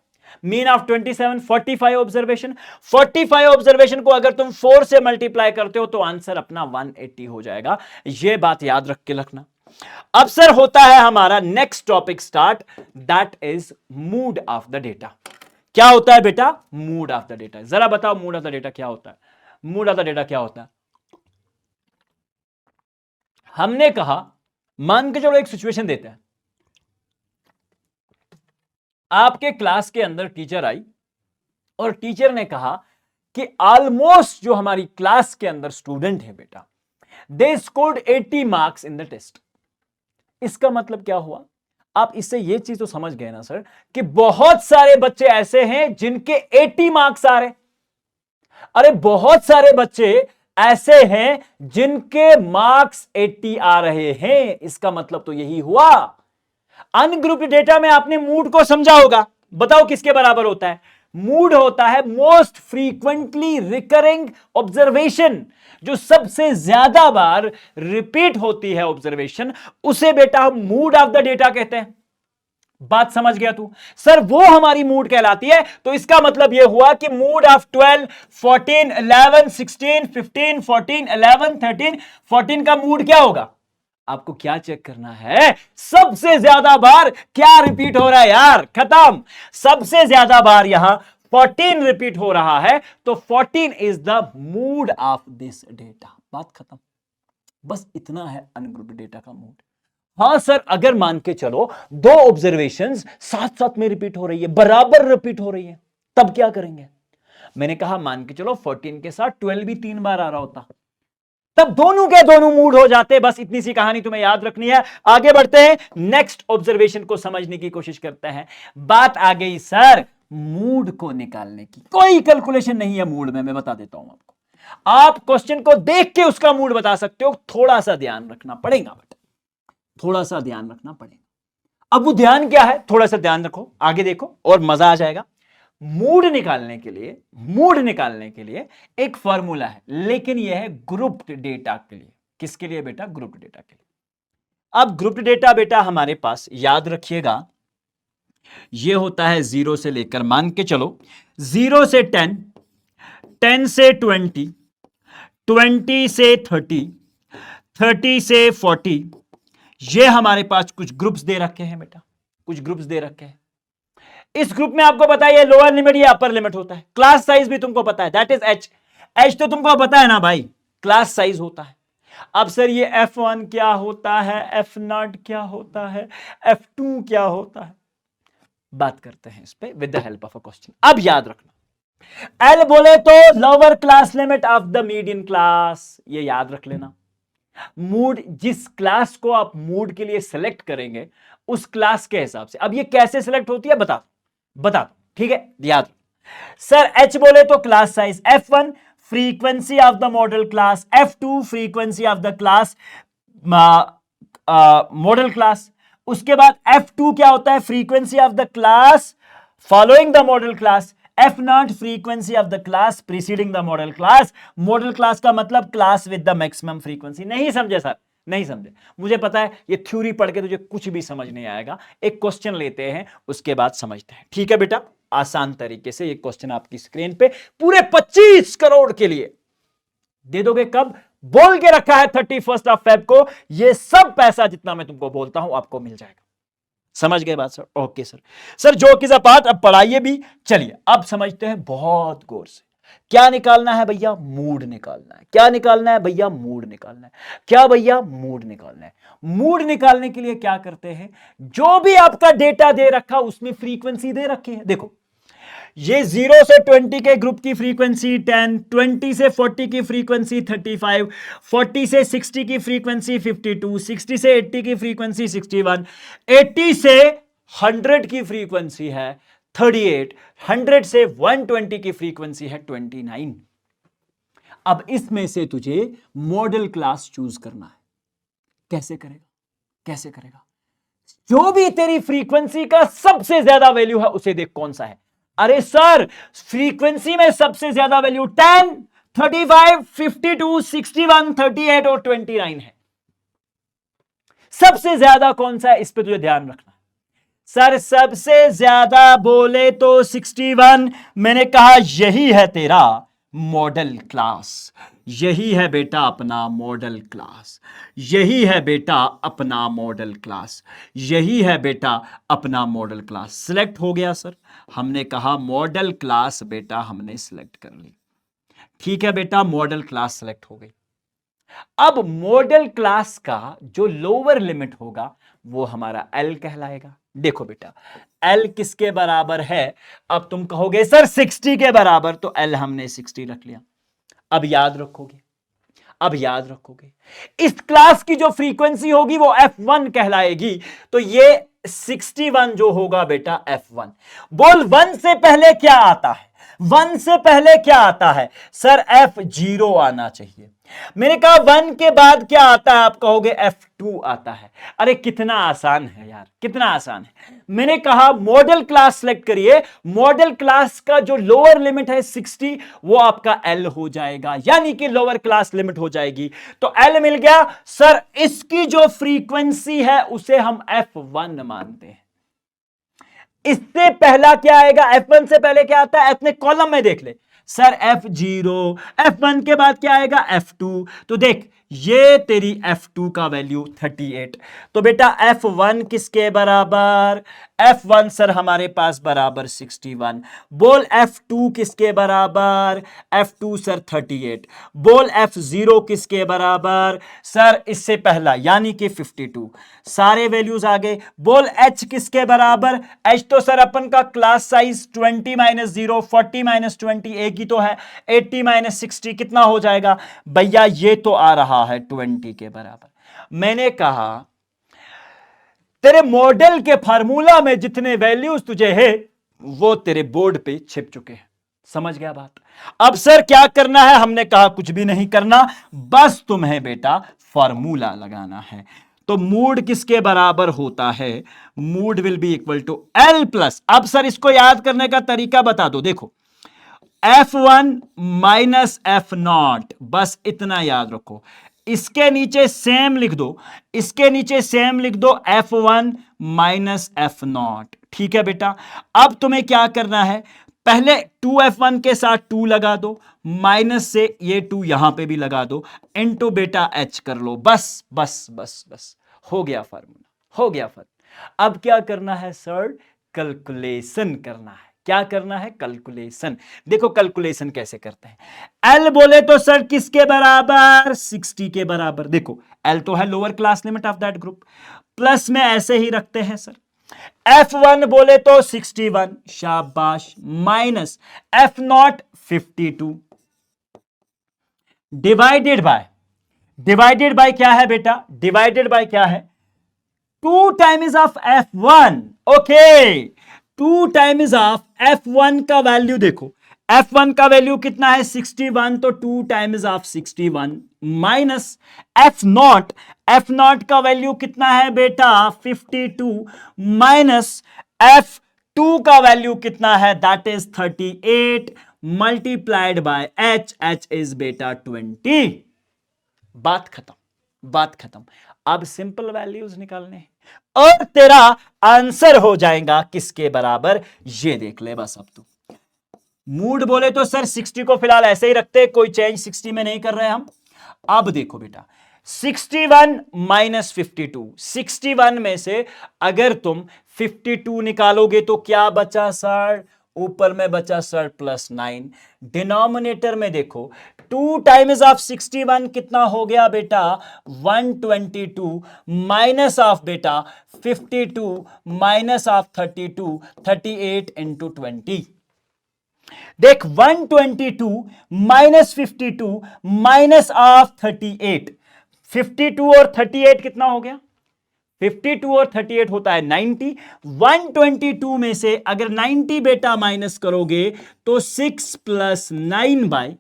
Mean of 27, 45 observation. 45 ऑब्जर्वेशन को अगर तुम 4 से मल्टीप्लाई करते हो तो आंसर अपना 180 हो जाएगा। यह बात याद रख के रखना। अब सर होता है हमारा next topic start, that is mood of the data. क्या होता है बेटा? Mood of the data. जरा बताओ मूड ऑफ द डेटा क्या होता है? मूड ऑफ द डेटा क्या होता है? हमने कहा, मान के चलो एक सिचुएशन देते हैं, आपके क्लास के अंदर टीचर आई और टीचर ने कहा कि ऑलमोस्ट जो हमारी क्लास के अंदर स्टूडेंट है बेटा, they scored 80 marks in the test. इसका मतलब क्या हुआ? आप इससे ये चीज तो समझ गए ना सर, कि बहुत सारे बच्चे ऐसे हैं जिनके 80 मार्क्स आ रहे। अरे बहुत सारे बच्चे ऐसे हैं जिनके मार्क्स 80 आ रहे हैं। इसका मतलब तो यही हुआ। अनग्रुप्ड डेटा में आपने मूड को समझा होगा। बताओ किसके बराबर होता है? मूड होता है मोस्ट फ्रीक्वेंटली रिकरिंग ऑब्जर्वेशन, जो सबसे ज्यादा बार रिपीट होती है ऑब्जर्वेशन, उसे बेटा हम मूड ऑफ द डेटा कहते हैं। बात समझ गया तू? सर वो हमारी मूड कहलाती है। तो इसका मतलब यह हुआ कि मूड ऑफ 12, 14, 11, 16, 15, 14, 11, 13, 14 का मूड क्या होगा? आपको क्या चेक करना है? सबसे ज्यादा बार क्या रिपीट हो रहा है यार। खत्म। सबसे ज्यादा बार यहां 14 रिपीट हो रहा है, तो 14 is the mode of this data. बात खत्म। बस इतना है अनग्रुप्ड डेटा का मूड। हां सर, अगर मान के चलो 2 ऑब्जर्वेशंस साथ साथ में रिपीट हो रही है, बराबर रिपीट हो रही है, तब क्या करेंगे? मैंने कहा मान के चलो 14 के साथ 12 भी 3 बार आ रहा होता, तब दोनों के दोनों मूड हो जाते। बस इतनी सी कहानी तुम्हें याद रखनी है। आगे बढ़ते हैं, नेक्स्ट ऑब्जर्वेशन को समझने की कोशिश करते हैं। बात आ गई सर मूड को निकालने की। कोई कैलकुलेशन नहीं है मूड में, मैं बता देता हूं आपको। आप क्वेश्चन को देख के उसका मूड बता सकते हो, थोड़ा सा ध्यान रखना पड़ेगा बेटा, थोड़ा सा ध्यान रखना पड़ेगा। अब वो ध्यान क्या है, थोड़ा सा ध्यान रखो, आगे देखो और मजा आ जाएगा। मूड निकालने के लिए एक फॉर्मूला है, लेकिन यह है ग्रुप्ड डेटा के लिए। किसके लिए बेटा? ग्रुप्ड डेटा के लिए। अब ग्रुप्ड डेटा बेटा हमारे पास, याद रखिएगा, यह होता है 0 से लेकर, मान के चलो 0 से 10, 10 से 20, 20 से 30, 30 से 40। ये हमारे पास कुछ ग्रुप्स दे रखे हैं बेटा, कुछ ग्रुप्स दे रखे हैं। इस ग्रुप में आपको पता है ये लोअर लिमिट, ये अपर लिमिट होता है। क्लास साइज भी तुमको पता है, दैट इज एच। एच तो तुमको पता है ना भाई, क्लास साइज होता है। अब सर ये F1 क्या होता है, F0 क्या होता है, F2 क्या होता है, बात करते हैं इस पे with the help of a question. अब याद रखना, L बोले तो lower class limit of the median class, ये याद रख लेना। मूड, जिस क्लास को आप मूड के लिए सिलेक्ट करेंगे उस क्लास के हिसाब से। अब ये कैसे सिलेक्ट होती है बता दो, ठीक है, याद। सर H बोले तो class size, F1 frequency of the model class, F2 frequency of the class model class. उसके बाद F2 क्या होता है, frequency of the class following the model class, F0 frequency of the class preceding the model class. Model class का मतलब class with the maximum frequency. नहीं समझे sir? नहीं समझे, मुझे पता है ये थ्योरी पढ़ के तुझे कुछ भी समझ नहीं आएगा। एक क्वेश्चन लेते हैं उसके बाद समझते हैं, ठीक है बेटा? आसान तरीके से ये क्वेश्चन आपकी स्क्रीन पे पूरे 25 करोड़ के लिए दे दोगे। कब? बोल के रखा है 31 फेब को, ये सब पैसा जितना मैं तुमको बोलता हूं आपको मिल जाएगा। समझ गए बात सर? Okay sir. सर जो किस पार्ट, अब पढ़ाइए भी। चलिए अब समझते हैं बहुत गौर से। क्या निकालना है भैया? मूड निकालना है। क्या निकालना है भैया? मूड निकालना है। क्या भैया? मूड निकालना है। मूड निकालने के लिए क्या करते हैं, जो भी आपका डेटा दे रखा उसमें फ्रीक्वेंसी दे रखी है। देखो ये 0 से 20 के ग्रुप की फ्रीक्वेंसी 10, 20 से 40 की फ्रीक्वेंसी 35, 40 से 60 की फ्रीक्वेंसी 52, 60 से 80 की फ्रीक्वेंसी 61, 80 से 100 की फ्रीक्वेंसी है 38, 100 से 120 की फ्रीक्वेंसी है 29। अब इसमें से तुझे मॉडल क्लास चूज करना है। कैसे करेगा? कैसे करेगा? जो भी तेरी फ्रीक्वेंसी का सबसे ज्यादा वैल्यू है उसे देख कौन सा है। अरे सर फ्रीक्वेंसी में सबसे ज्यादा वैल्यू 10, 35, 52, 61, 38 और 29 है। सबसे ज्यादा कौन सा है, इस पे तुझे ध्यान रखना है। सर सबसे ज्यादा बोले तो 61, मैंने कहा यही है तेरा मॉडल क्लास। यही है बेटा अपना मॉडल क्लास। यही है बेटा अपना मॉडल क्लास। यही है बेटा अपना मॉडल क्लास। सिलेक्ट हो गया सर, हमने कहा मॉडल क्लास बेटा हमने सिलेक्ट कर ली। ठीक है बेटा, मॉडल क्लास सिलेक्ट हो गई। अब मॉडल क्लास का जो लोअर लिमिट होगा वो हमारा L कहलाएगा। देखो बेटा L किसके बराबर है? अब तुम कहोगे सर 60 के बराबर, तो L हमने 60 रख लिया। अब याद रखोगे, अब याद रखोगे इस क्लास की जो फ्रीक्वेंसी होगी वो F1 कहलाएगी। तो ये 61 जो होगा बेटा F1। बोल 1 से पहले क्या आता है? 1 से पहले क्या आता है? सर F0 आना चाहिए। मैंने कहा 1 के बाद क्या आता है? आप कहोगे F2 आता है। अरे कितना आसान है यार, कितना आसान है। मैंने कहा मॉडल क्लास सेलेक्ट करिए, मॉडल क्लास का जो लोअर लिमिट है 60 वो आपका L हो जाएगा, यानी कि लोअर क्लास लिमिट हो जाएगी। तो L मिल गया। सर इसकी जो फ्रीक्वेंसी है उसे हम F1 मानते हैं। इससे पहला क्या आएगा? F1 से पहले क्या आता है? अपने कॉलम में देख ले सर F0, F1 के बाद क्या आएगा? F2। तो देख ये तेरी F2 का वैल्यू 38। तो बेटा F1 किसके बराबर? F1 सर हमारे पास बराबर 61। बोल F2 किसके बराबर? F2 sir 38। बोल F0 किसके बराबर? सर इससे पहला यानी कि 52। सारे वैल्यूज आ गए। बोल H किसके बराबर? H तो सर अपन का क्लास साइज 20 - 0, 40 - 20 एक ही तो है। 80 - 60 कितना हो जाएगा भैया? ये तो आ रहा है 20 के बराबर। मैंने कहा तेरे मॉडल के फार्मूला में जितने वैल्यूज तुझे है वो तेरे बोर्ड पे छिप चुके हैं। समझ गया बात? अब सर क्या करना है? हमने कहा कुछ भी नहीं करना, बस तुम्हें बेटा फॉर्मूला लगाना है। तो मूड किसके बराबर होता है? Mode will be equal to L plus, अब सर इसको याद करने का तरीका बता दो। देखो F1 माइनस एफ नॉट, बस इतना याद रखो। इसके नीचे सेम लिख दो, इसके नीचे सेम लिख दो, F1 माइनस एफ नॉट। ठीक है बेटा, अब तुम्हें क्या करना है? पहले 2F1 के साथ 2 लगा दो, माइनस से ये 2 यहां पे भी लगा दो, इनटू बेटा H कर लो। बस बस बस बस, हो गया फार्मूला, हो गया फार्मूला। अब क्या करना है सर? कैलकुलेशन करना है। क्या करना है? कैलकुलेशन। देखो कैलकुलेशन कैसे करते हैं। एल बोले तो सर किसके बराबर? 60 के बराबर। देखो एल तो है lower class limit of that group, plus में ऐसे ही रखते हैं सर। F1 बोले तो 61, शाबाश, minus F not 52, divided by क्या है बेटा? डिवाइडेड बाय क्या है? 2 times of F1। Okay, 2 times of F1 का वैल्यू देखो, F1 का वैल्यू कितना है? 61, तो 2 times of 61 minus F not का वैल्यू कितना है बेटा? 52 माइनस F2 का वैल्यू कितना है? That is 38 multiplied by H is बेटा 20। बात खत्म, बात खत्म। अब सिंपल वैल्यूज निकालने हैं और तेरा आंसर हो जाएगा किसके बराबर? ये देख ले बस। अब तू मूड बोले तो सर 60 को फिलहाल ऐसे ही रखते, कोई चेंज 60 में नहीं कर रहे हम। अब देखो बेटा 61 माइनस 52, 61 में से अगर तुम 52 निकालोगे तो क्या बचा सर? ऊपर में बचा सर +9। डिनोमिनेटर में देखो 2 टाइम्स ऑफ 61 कितना हो गया बेटा? 122 माइनस ऑफ बेटा 52 माइनस ऑफ 32, 38 इंटू 20। देख 122 माइनस 52 माइनस ऑफ 38, 52 और 38 कितना हो गया? 52 और 38 होता है 90। 122 में से अगर 90 बेटा माइनस करोगे तो 6 प्लस 9 बाय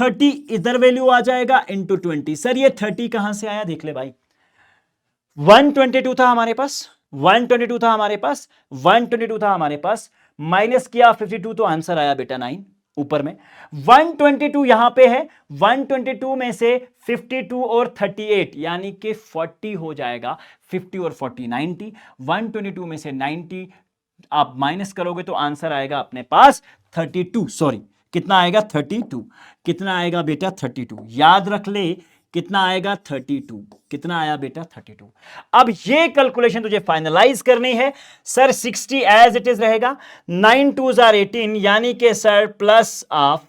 30 इधर वैल्यू आ जाएगा इंटू 20। सर ये 30 कहां से आया? देख ले भाई, 122 था हमारे पास, 122 था हमारे पास, 122 था हमारे पास, माइनस किया 52 तो आंसर आया बेटा 9 ऊपर में। 122 यहां पे है, 122 में से 52 और 38 यानी कि 40 हो जाएगा। 50 और 40 90, 122 में से 90 आप माइनस करोगे तो आंसर आएगा अपने पास 32। सॉरी कितना आएगा? 32। कितना आएगा बेटा? 32। याद रख ले कितना आएगा? 32। कितना आया बेटा? 32। अब ये कैलकुलेशन तुझे फाइनलाइज करनी है। सर 60 एज इट इज रहेगा, 9 2s are 18 यानी कि sir plus of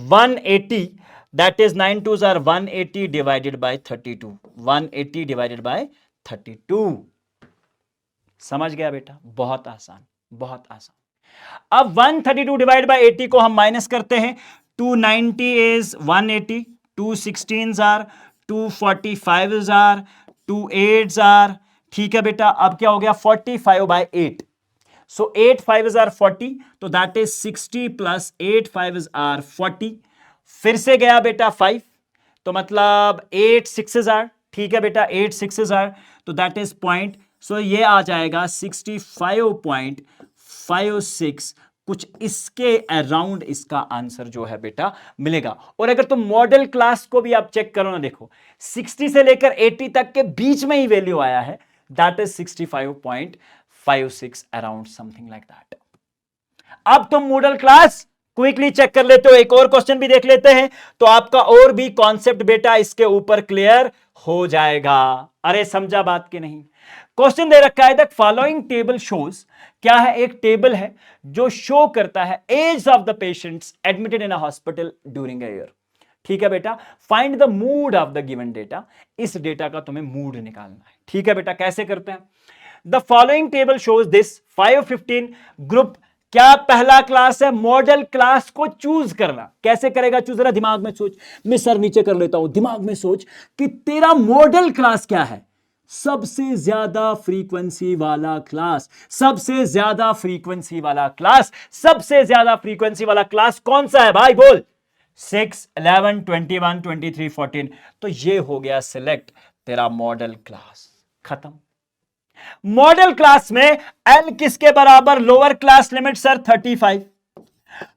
180, that is 9 2s are 180 divided by 32, 180 divided by 32। समझ गया बेटा? बहुत आसान, बहुत आसान। अब 132 डिवाइड बाय 80 को हम माइनस करते हैं। 290 is 180, 2 16s are, 2 45s are, 2 8s are। ठीक है बेटा, अब क्या हो गया? 45 बाय 8, सो 8 5s are 40, तो that is 60 plus 8 5s are 40। फिर से गया बेटा 5, तो मतलब 8 6s are, ठीक है बेटा 8 6s are, तो दैट इज पॉइंट, सो ये आ जाएगा 65.56, कुछ इसके अराउंड इसका आंसर जो है बेटा मिलेगा। और अगर तुम मॉडल क्लास को भी आप चेक करो ना, देखो 60 से लेकर 80 तक के बीच में ही वैल्यू आया है, that is 65.56 around something like that. अब तुम मॉडल क्लास क्विकली चेक कर लेते हो, एक और क्वेश्चन भी देख लेते हैं तो आपका और भी कॉन्सेप्ट बेटा इसके ऊपर क्लियर हो जाएगा। अरे समझा बात की नहीं? क्वेश्चन दे रखा है, द फॉलोइंग टेबल शोज, क्या है? एक टेबल है जो शो करता है age of the patients admitted in a hospital during a year. ठीक है बेटा, find the mode of the given data, इस डेटा का तुम्हें मूड निकालना है। ठीक है बेटा, कैसे करते हैं? The following table shows this 515 group, क्या पहला क्लास है? मॉडल क्लास को चूज करना। कैसे करेगा चूज? जरा दिमाग में सोच, मैं सर नीचे कर लेता हूं, दिमाग में सोच कि तेरा मॉडल क्लास क्या है। सबसे ज्यादा फ्रीक्वेंसी वाला क्लास, सबसे ज्यादा फ्रीक्वेंसी वाला क्लास, सबसे ज्यादा फ्रीक्वेंसी वाला क्लास कौन सा है भाई? बोल। 6, 11, 21, 23, 14। तो ये हो गया सिलेक्ट तेरा मॉडल क्लास। खत्म। मॉडल क्लास में एल किसके बराबर? Lower class limit sir 35।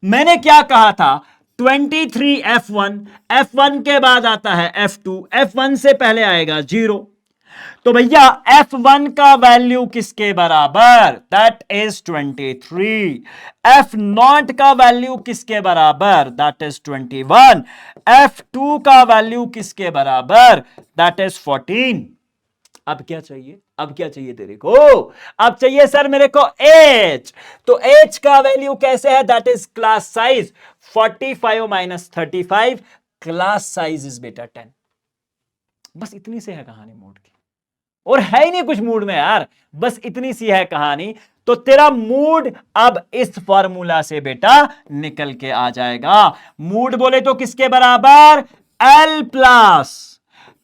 मैंने क्या कहा था? 23 F1, F1 के बाद आता है F2, F1 से पहले आएगा 0। तो भैया F1 का वैल्यू किसके बराबर? That is 23। F0 का वैल्यू किसके बराबर? That is 21। F2 का वैल्यू किसके बराबर? That is 14। अब क्या चाहिए? अब क्या चाहिए तेरे को? अब चाहिए सर मेरे को एच। तो एच का वैल्यू कैसे है? That is class size 45 minus 35। Class size is बेटा 10। बस इतनी सी है कहानी मूड की, और है ही नहीं कुछ मूड में यार, बस इतनी सी है कहानी। तो तेरा मूड अब इस फॉर्मूला से बेटा निकल के आ जाएगा। मूड बोले तो किसके बराबर? एल प्लस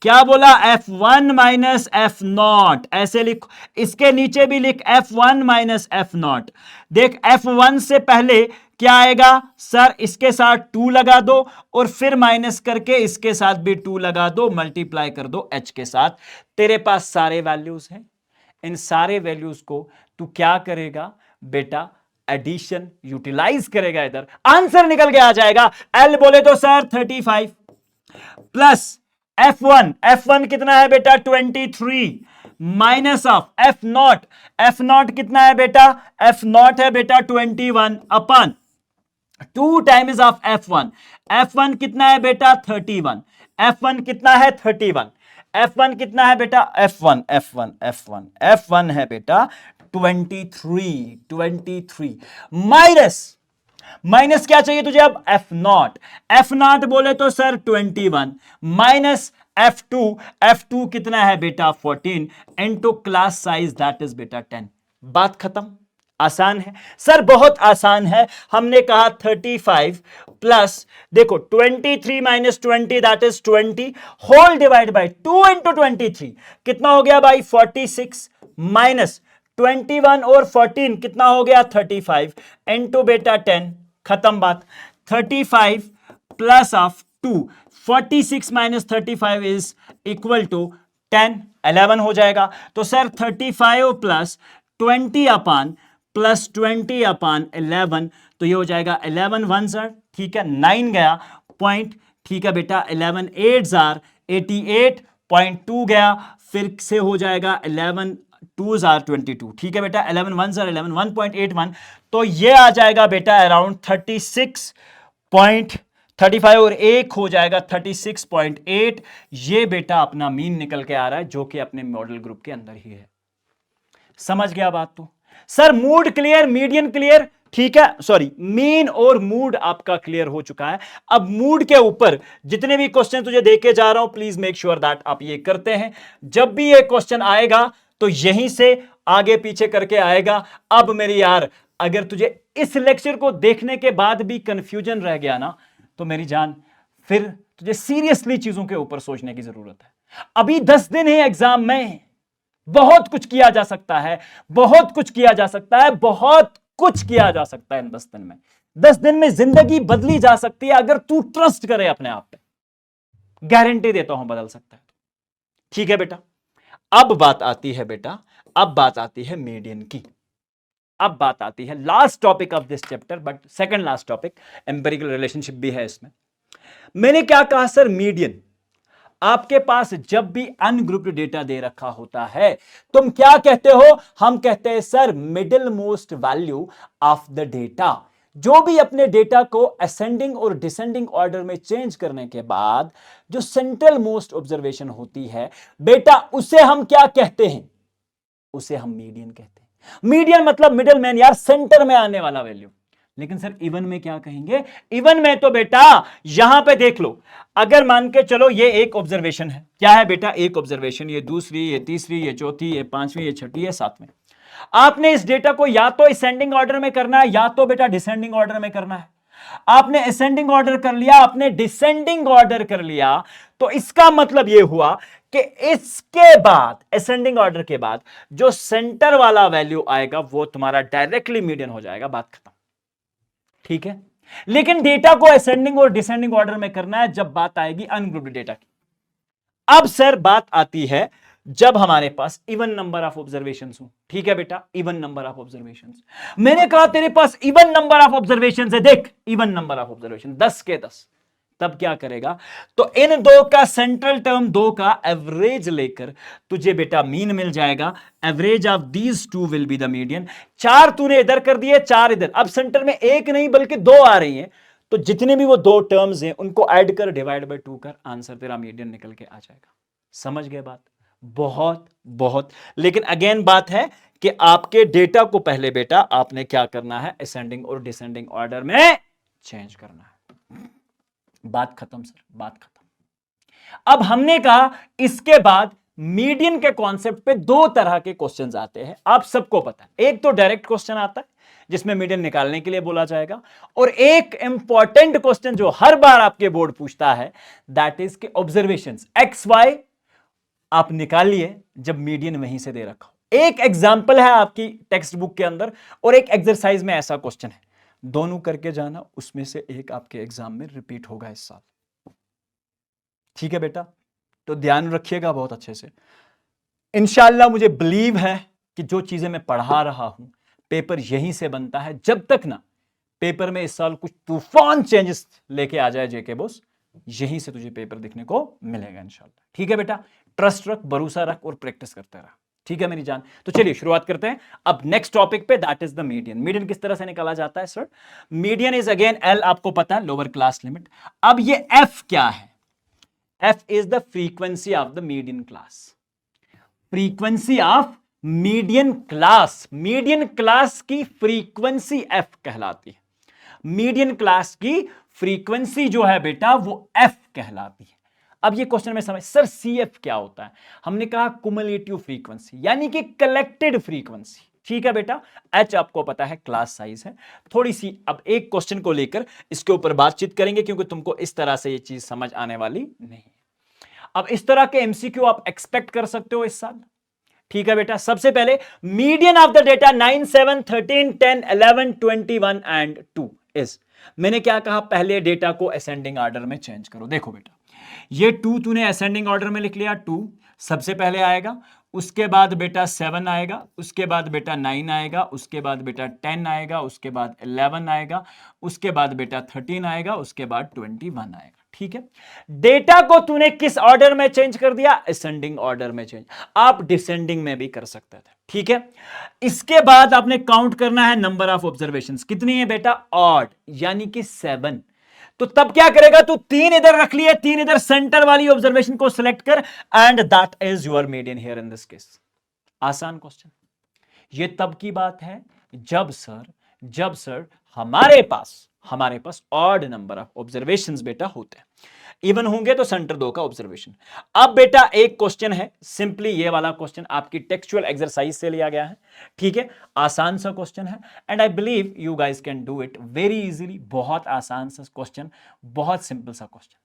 क्या बोला? F1 minus F0। ऐसे लिख, इसके नीचे भी लिख F1 माइनस F0। देख F1 से पहले क्या आएगा सर? इसके साथ 2 लगा दो और फिर माइनस करके इसके साथ भी 2 लगा दो, मल्टीप्लाई कर दो H के साथ। तेरे पास सारे वैल्यूज हैं। इन सारे वैल्यूज को तू क्या करेगा बेटा? एडिशन यूटिलाइज करेगा, इधर आंसर निकल के आ जाएगा। L बोले तो सर 35 प्लस F1 कितना है बेटा? 23 माइनस ऑफ F0 कितना है बेटा? F0 है बेटा 21 अपन 2 टाइम्स ऑफ F1 कितना है बेटा? 31। F1 कितना है? 31। F1 कितना है बेटा? F1 है बेटा 23 माइनस क्या चाहिए तुझे अब? F0 बोले तो सर 21 माइनस F2 कितना है बेटा? 14 into class size that is बेटा 10। बात खत्म। आसान है सर, बहुत आसान है। हमने कहा 35 प्लस देखो 23 minus 20 that is 20 whole divide by 2 into 23 कितना हो गया भाई? 46 माइनस 21 और 14 कितना हो गया? 35 इंटू बेटा 10। खत्म बात। 35 plus of 2, 46 minus 35 is equal to 10, 11 हो जाएगा। तो sir 35 plus 20 upon plus 20 upon 11, तो ये हो जाएगा 11 1 सर, ठीक है 9 गया पॉइंट, ठीक है बेटा 11 8 जार 88.2 गया, फिर से हो जाएगा 11 2 जार 22, ठीक है बेटा 11 1 जार 11 1.81, तो ये आ जाएगा बेटा अराउंड 36.35 और एक हो जाएगा 36.8। ये बेटा अपना मीन निकल के आ रहा है जो कि अपने मॉडल ग्रुप के अंदर ही है। समझ गया बात? तो sir mood clear, median clear, ठीक है, सॉरी मीन और मूड आपका क्लियर हो चुका है। अब मूड के ऊपर जितने भी क्वेश्चन तुझे देके जा रहा हूं प्लीज मेक श्योर दैट आप ये करते हैं। जब भी ये क्वेश्चन आएगा तो यहीं से आगे पीछे करके आएगा। अब मेरी यार अगर तुझे इस लेक्चर को देखने के बाद भी कंफ्यूजन रह गया ना तो मेरी जान फिर तुझे सीरियसली चीजों के ऊपर सोचने की जरूरत है। अभी 10 दिन है एग्जाम में, बहुत कुछ किया जा सकता है, बहुत कुछ किया जा सकता है, बहुत कुछ किया जा सकता है इन 10 दिन में। 10 दिन में जिंदगी बदली जा सकती है अगर तू ट्रस्ट करे अपने आप पे। गारंटी देता हूं बदल सकता है। ठीक है बेटा, अब बात आती है बेटा, अब बात आती है मीडियन की। अब बात आती है last topic of this chapter, but second last topic, empirical relationship भी है इसमें। मैंने क्या कहा सर? मीडियन आपके पास जब भी अनग्रुप्ड डेटा दे रखा होता है तुम क्या कहते हो? हम कहते हैं sir middle most value of the data. जो भी अपने डेटा को असेंडिंग और डिसेंडिंग ऑर्डर में चेंज करने के बाद जो सेंट्रल मोस्ट ऑब्जर्वेशन होती है बेटा, उसे हम क्या कहते हैं? उसे हम मीडियन कहते हैं। मीडियन मतलब मिडिल मैन यार, सेंटर में आने वाला वैल्यू। लेकिन सर इवन में क्या कहेंगे? इवन में तो बेटा यहां पे देख लो, अगर मान के चलो ये एक ऑब्जर्वेशन है, क्या है बेटा? एक ऑब्जर्वेशन, ये दूसरी, ये तीसरी, ये चौथी, ये पांचवी, ये छठी, ये सातवीं। आपने इस डेटा को या तो असेंडिंग ऑर्डर में करना है या तो बेटा डिसेंडिंग ऑर्डर में करना है। आपने असेंडिंग ऑर्डर कर लिया, आपने डिसेंडिंग ऑर्डर कर लिया, तो इसका मतलब यह हुआ कि इसके बाद, असेंडिंग ऑर्डर के बाद जो सेंटर वाला वैल्यू आएगा वो तुम्हारा डायरेक्टली मीडियन हो जाएगा, बात खत्म। ठीक है, लेकिन डेटा को असेंडिंग और डिसेंडिंग ऑर्डर में करना है जब बात आएगी अनग्रुप्ड डेटा की। अब सर बात आती है जब हमारे पास इवन नंबर ऑफ ऑब्जर्वेशंस हो। ठीक है बेटा, इवन नंबर ऑफ ऑब्जर्वेशंस, मैंने कहा तेरे पास इवन नंबर ऑफ ऑब्जर्वेशंस है, देख इवन नंबर ऑफ ऑब्जर्वेशन 10 के 10, तब क्या करेगा, तो इन दो का सेंट्रल टर्म, दो का एवरेज लेकर तुझे बेटा मीन मिल जाएगा। Average of these two will be the median. चार तूने इधर कर दिए, चार इधर, अब सेंटर में एक नहीं बल्कि दो आ रही हैं, तो जितने भी वो दो टर्म्स हैं उनको ऐड कर, डिवाइड बाय 2 कर, आंसर तेरा मीडियन निकल के आ जाएगा। समझ गए बात? बहुत बहुत, लेकिन अगेन बात है कि आपके डेटा को पहले बेटा आपने क्या करना है, असेंडिंग और डिसेंडिंग ऑर्डर में चेंज करना है। बात खत्म सर, बात खत्म। अब हमने कहा इसके बाद मीडियन के कॉन्सेप्ट पे दो तरह के क्वेश्चंस आते हैं, आप सबको पता है। एक तो डायरेक्ट क्वेश्चन आता है जिसमें मीडियन निकालने के लिए बोला जाएगा, और एक इंपॉर्टेंट क्वेश्चन जो हर बार आपके बोर्ड पूछता है, दैट इज के ऑब्जर्वेशंस एक्स वाई आप निकालिए जब मीडियन वहीं से दे रखा हो। एक एग्जांपल है आपकी टेक्स्ट बुक के अंदर और एक एक्सरसाइज में ऐसा क्वेश्चन है, दोनों करके जाना, उसमें से एक आपके एग्जाम में रिपीट होगा इस साल। ठीक है बेटा, तो ध्यान रखिएगा बहुत अच्छे से। इंशाल्लाह मुझे बिलीव है कि जो चीजें मैं पढ़ा रहा हूं पेपर यहीं से बनता है, जब तक ना पेपर में इस साल कुछ तूफान चेंजेस लेके आ जाए जेके बॉस, यहीं से तुझे पेपर देखने को मिलेगा इंशाल्लाह। ठीक है बेटा, ट्रस्ट रख, भरोसा रख और प्रैक्टिस करते रह। ठीक है मेरी जान, तो चलिए शुरुआत करते हैं अब नेक्स्ट टॉपिक पे, that is the median. Median किस तरह से निकाला जाता है sir? Median is again L, आपको पता है लोअर क्लास लिमिट। अब ये एफ क्या है? F is the frequency of the median class, frequency of median class. Median class की फ्रीक्वेंसी एफ कहलाती है। मीडियन क्लास की फ्रीक्वेंसी जो है बेटा वो एफ कहलाती है। अब ये क्वेश्चन में समझ, सर सीएफ क्या होता है? हमने कहा कुमुलेटिव फ्रीक्वेंसी, यानी कि कलेक्टेड फ्रीक्वेंसी। ठीक है बेटा, एच आपको पता है क्लास साइज है। थोड़ी सी अब एक क्वेश्चन को लेकर इसके ऊपर बातचीत करेंगे, क्योंकि तुमको इस तरह से ये चीज समझ आने वाली नहीं है। अब इस तरह के एमसीक्यू आप एक्सपेक्ट कर सकते हो इस साल। ठीक है बेटा, सबसे पहले median of the data 9, 7, 13, 10, 11, 21 and 2 is, मैंने क्या कहा, पहले डेटा को असेंडिंग ऑर्डर में चेंज करो। देखो बेटा, ये 2 तूने असेंडिंग ऑर्डर में लिख लिया, 2 सबसे पहले आएगा, उसके बाद बेटा 7 आएगा, उसके बाद बेटा 9 आएगा, उसके बाद बेटा 10 आएगा, उसके बाद 11 आएगा, उसके बाद बेटा 13 आएगा, उसके बाद 21 आएगा। ठीक है, डेटा को तूने किस ऑर्डर में चेंज कर दिया? असेंडिंग ऑर्डर में चेंज। आप डिसेंडिंग में भी कर सकते थे। ठीक है, इसके बाद आपने काउंट करना है नंबर ऑफ ऑब्जर्वेशंस, कितनी है बेटा? ऑड, यानी कि 7। तो तब क्या करेगा तू? 3 इधर रख लिए, 3 इधर, सेंटर वाली ऑब्जर्वेशन को सिलेक्ट कर, and that is your median here in this case. आसान क्वेश्चन। ये तब की बात है जब सर हमारे पास ऑड नंबर ऑफ ऑब्जर्वेशंस बेटा होते हैं। इवन होंगे तो सेंटर 2 का ऑब्जर्वेशन। अब बेटा एक क्वेश्चन है, सिंपली ये वाला क्वेश्चन आपकी टेक्सचुअल एक्सरसाइज से लिया गया है। ठीक है, आसान सा क्वेश्चन है, and I believe you guys can do it very easily. बहुत आसान सा क्वेश्चन, बहुत सिंपल सा क्वेश्चन।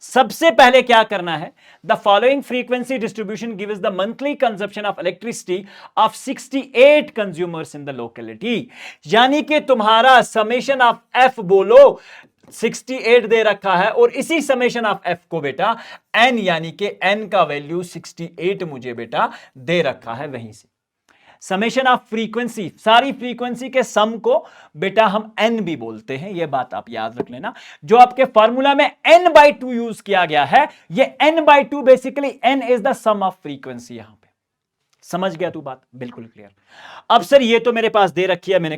सबसे पहले क्या करना है? The following frequency distribution gives the monthly consumption of elasticity of 68 consumers in the locality. यानी कि तुम्हारा समेशन ऑफ एफ बोलो 68 दे रखा है, और इसी समेशन ऑफ एफ को बेटा एन, यानी कि एन का वैल्यू 68 मुझे बेटा दे रखा है। वहीं से समेशन ऑफ फ्रीक्वेंसी, सारी फ्रीक्वेंसी के सम को बेटा हम एन भी बोलते हैं, यह बात आप याद रख लेना। जो आपके फॉर्मूला में n/2 यूज किया गया है, यह n/2 basically n is the sum of frequency. यहां पे समझ गया तू बात? बिल्कुल क्लियर। अब सर ये तो मेरे पास दे रखी है, मैंने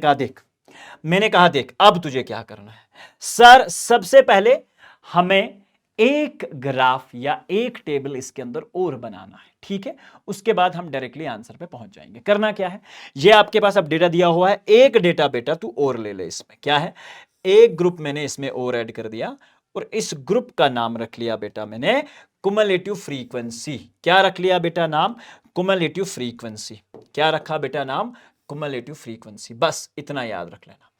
कहा देख अब तुझे क्या करना है सर? सबसे पहले हमें एक ग्राफ या एक टेबल इसके अंदर और बनाना है। ठीक है, उसके बाद हम डायरेक्टली आंसर पे पहुंच जाएंगे। करना क्या है, ये आपके पास अब डेटा दिया हुआ है, एक डेटा बेटा तू और ले ले। इसमें क्या है, एक ग्रुप मैंने इसमें और ऐड कर दिया, और इस ग्रुप का नाम रख लिया बेटा मैंने कुमुलेटिव फ्रीक्वेंसी। क्या रख लिया बेटा नाम? Cumulative frequency. क्या रखा बेटा नाम? Cumulative frequency. बस इतना याद रख लेना।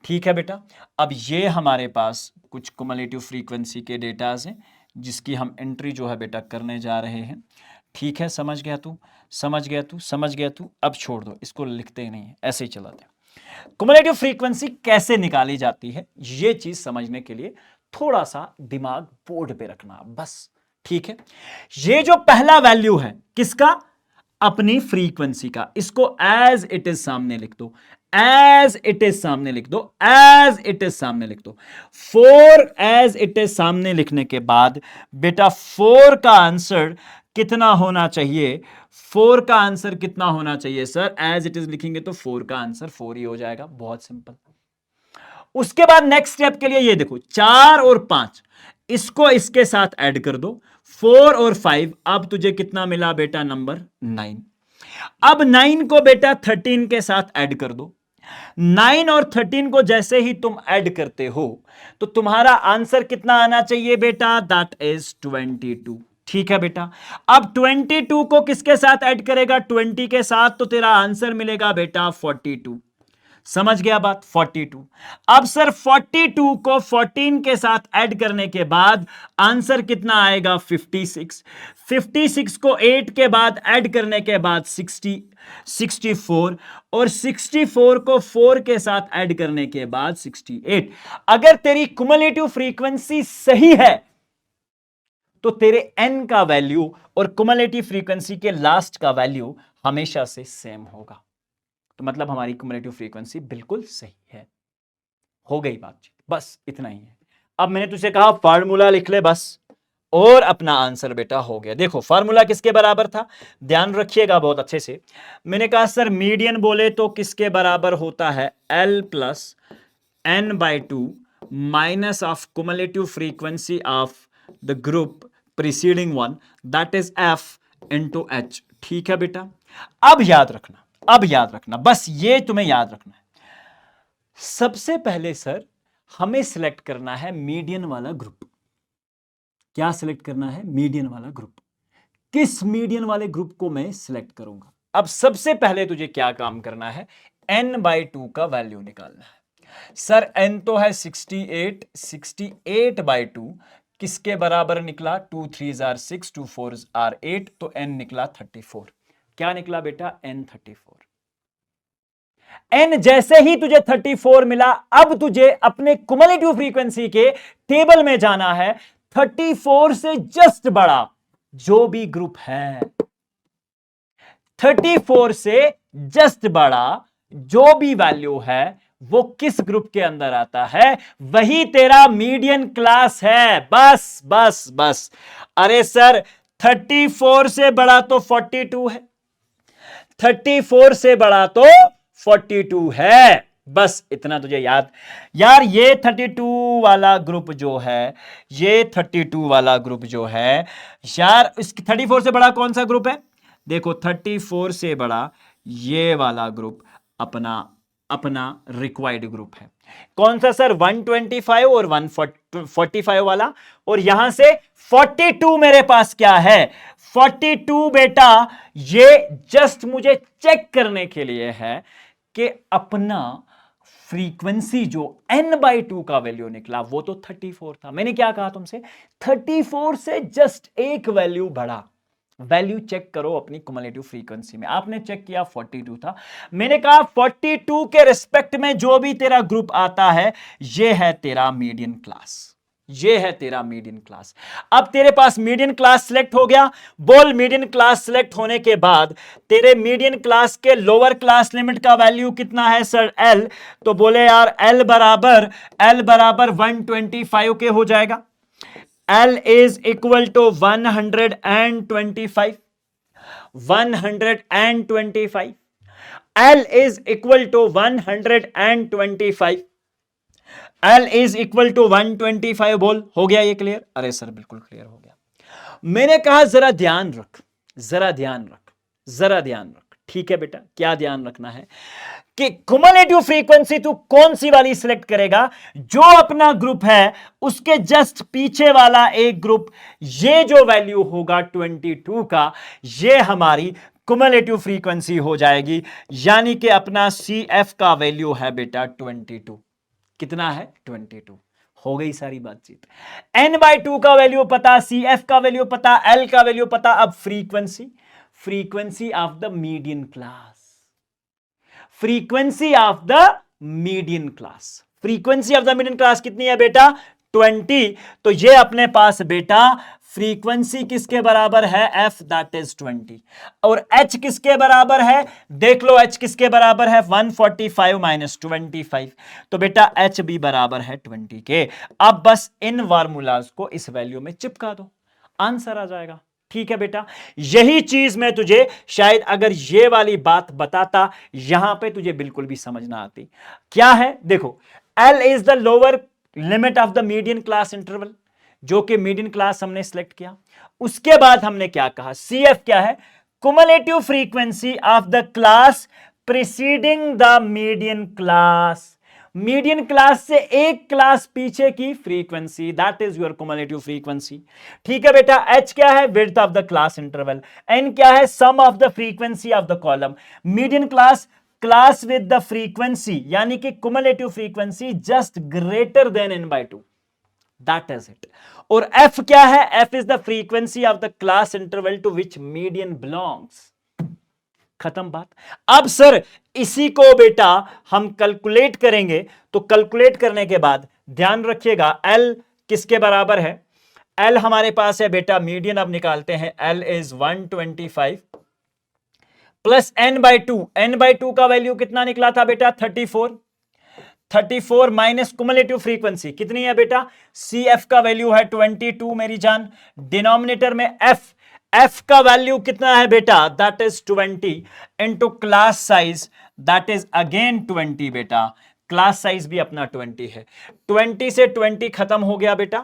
ठीक है बेटा। अब ये हमारे पास कुछ क्युमुलेटिव फ्रीक्वेंसी के डेटाज हैं जिसकी हम एंट्री जो है बेटा करने जा रहे हैं। ठीक है, समझ गया तू, समझ गया तू, समझ गया तू। अब छोड़ दो, इसको लिखते ही नहीं है, ऐसे ही चलाते हैं। क्युमुलेटिव फ्रीक्वेंसी कैसे निकाली जाती है ये चीज समझने के लिए थोड़ा सा दिमाग बोर्ड पे रखना बस। ठीक है, ये जो पहला वैल्यू है किसका, अपनी फ्रीक्वेंसी का, इसको एज इट इज सामने लिख दो, एज इट इज सामने लिख दो, एज इट इज सामने लिख दो। 4 एज इट इज सामने लिखने के बाद बेटा 4 का आंसर कितना होना चाहिए, 4 का आंसर कितना होना चाहिए सर, एज इट इज लिखेंगे तो 4 का आंसर 4 ही हो जाएगा, बहुत सिंपल। उसके बाद नेक्स्ट स्टेप के लिए ये देखो 4 और 5 इसको इसके साथ ऐड कर दो, 4 और 5, अब तुझे कितना मिला बेटा नंबर 9। अब 9 को बेटा 13 के साथ ऐड कर दो। 9 और 13 को जैसे ही तुम ऐड करते हो तो तुम्हारा आंसर कितना आना चाहिए बेटा, दैट इज 22। ठीक है बेटा, अब 22 को किसके साथ ऐड करेगा, 20 के साथ, तो तेरा आंसर मिलेगा बेटा 42। समझ गया बात, 42। अब सर 42 को 14 के साथ ऐड करने के बाद आंसर कितना आएगा, 56। 56 को 8 के बाद ऐड करने के बाद 64, और 64 को 4 के साथ ऐड करने के बाद 68। अगर तेरी क्युमुलेटिव फ्रीक्वेंसी सही है तो तेरे n का वैल्यू और क्युमुलेटिव फ्रीक्वेंसी के लास्ट का वैल्यू हमेशा से सेम होगा। तो मतलब हमारी क्युमुलेटिव फ्रीक्वेंसी बिल्कुल सही है। हो गई बातचीत, बस इतना ही है। अब मैंने तुझसे कहा फार्मूला लिख ले बस, और अपना आंसर बेटा हो गया। देखो फार्मूला किसके बराबर था, ध्यान रखिएगा बहुत अच्छे से। मैंने कहा सर मीडियन बोले तो किसके बराबर होता है, L plus n/2 minus of cumulative frequency of the group preceding one, that is F into H। ठीक है बेटा, अब याद रखना, अब याद रखना, बस ये तुम्हें याद रखना है। सबसे पहले सर हमें सिलेक्ट करना है मीडियन वाला ग्रुप। क्या सिलेक्ट करना है, मीडियन वाला ग्रुप। किस मीडियन वाले ग्रुप को मैं सिलेक्ट करूंगा। अब सबसे पहले तुझे क्या काम करना है, n/2 का वैल्यू निकालना है। सर n तो है 68, 68/2 किसके बराबर निकला, 2 3 are 6, 2 4 are 8, तो n निकला 34। क्या निकला बेटा, n 34। n जैसे ही तुझे 34 मिला, अब तुझे अपने क्युमुलेटिव फ्रीक्वेंसी के टेबल में जाना है। 34 से जस्ट बड़ा जो भी ग्रुप है, 34 से जस्ट बड़ा जो भी वैल्यू है वो किस ग्रुप के अंदर आता है, वही तेरा मीडियन क्लास है। बस बस बस। अरे सर 34 से बड़ा तो 42 है, 34 से बड़ा तो 42 है, बस इतना तुझे याद। यार ये 32 वाला ग्रुप जो है, ये 32 वाला ग्रुप जो है यार, इसकी 34 से बड़ा कौन सा ग्रुप है, देखो 34 से बड़ा ये वाला ग्रुप अपना रिक्वायर्ड ग्रुप है। कौन सा सर, 125 और 145 वाला, और यहां से 42 मेरे पास क्या है, 42 बेटा ये जस्ट मुझे चेक करने के लिए है कि अपना फ्रीक्वेंसी जो n/2 का वैल्यू निकला वो तो 34 था। मैंने क्या कहा तुमसे, 34 से जस्ट एक वैल्यू बढ़ा। वैल्यू चेक करो अपनी क्युमुलेटिव फ्रीक्वेंसी में। आपने चेक किया 42 था, मैंने कहा 42 के रिस्पेक्ट में जो भी तेरा ग्रुप आता है ये है तेरा मीडियन क्लास, ये है तेरा मीडियन क्लास। अब तेरे पास मीडियन क्लास सिलेक्ट हो गया। बोल मीडियन क्लास सिलेक्ट होने के बाद तेरे मीडियन क्लास के लोअर क्लास लिमिट का वैल्यू कितना है सर, L। तो बोले यार L बराबर 125 के हो जाएगा। L is equal to 125, 125, L is equal to 125, L is equal to 125। बोल हो गया ये क्लियर, अरे सर बिल्कुल क्लियर हो गया। मैंने कहा जरा ध्यान रख, जरा ध्यान रख, जरा ध्यान रख। ठीक है बेटा, क्या ध्यान रखना है कि क्युमुलेटिव फ्रीक्वेंसी तू कौन सी वाली सिलेक्ट करेगा, जो अपना ग्रुप है उसके जस्ट पीछे वाला एक ग्रुप, ये जो वैल्यू होगा 22 का, ये हमारी कुमुलेटिव फ्रीक्वेंसी हो जाएगी, यानी कि अपना सी एफ का वैल्यू है बेटा 22। कितना है? 22। हो गई सारी बातचीत। n/2 का वैल्यू पता, सी एफ का वैल्यू पता, एल का वैल्यू पता। अब frequency of the median class, frequency of the median class, frequency of the median class कितनी है बेटा? 20। तो ये अपने पास बेटा फ्रीक्वेंसी किसके बराबर है? f, that is 20। और h किसके बराबर है? देख लो h किसके बराबर है? 145 माइनस 25। तो बेटा h भी बराबर है 20 के। अब बस इन फार्मूलाज को इस वैल्यू में चिपका दो, आंसर आ जाएगा। ठीक है बेटा, यही चीज मैं तुझे शायद अगर ये वाली बात बताता, यहां पे तुझे बिल्कुल भी समझ ना आती। क्या है? देखो, L is the lower limit of the median class interval, जो कि मीडियन क्लास हमने सिलेक्ट किया। उसके बाद हमने क्या कहा? CF क्या है? Cumulative frequency of the class preceding the median class, median class से एक क्लास पीछे की frequency, that is your cumulative frequency. ठीक है बेटा, H क्या है? Width of the class interval. N क्या है? Sum of the frequency of the column. Median class with the frequency, यानी कि cumulative frequency just greater than n/2, that is it. और F क्या है? F is the frequency of the class interval to which median belongs. खत्म बात। अब sir इसी को बेटा हम कैलकुलेट करेंगे, तो कैलकुलेट करने के बाद ध्यान रखिएगा L किसके बराबर है? L हमारे पास है बेटा मीडियन, अब निकालते हैं। L is 125 plus n/2, n/2 का वैल्यू कितना निकला था बेटा? 34 माइनस कुमुलेटिव फ्रीक्वेंसी कितनी है बेटा? CF का वैल्यू है 22 मेरी जान। डिनोमिनेटर में F का वैल्यू कितना है बेटा? That is 20 into class size, that is again 20 बेटा। क्लास साइज भी अपना 20 है। 20 से 20 खत्म हो गया बेटा।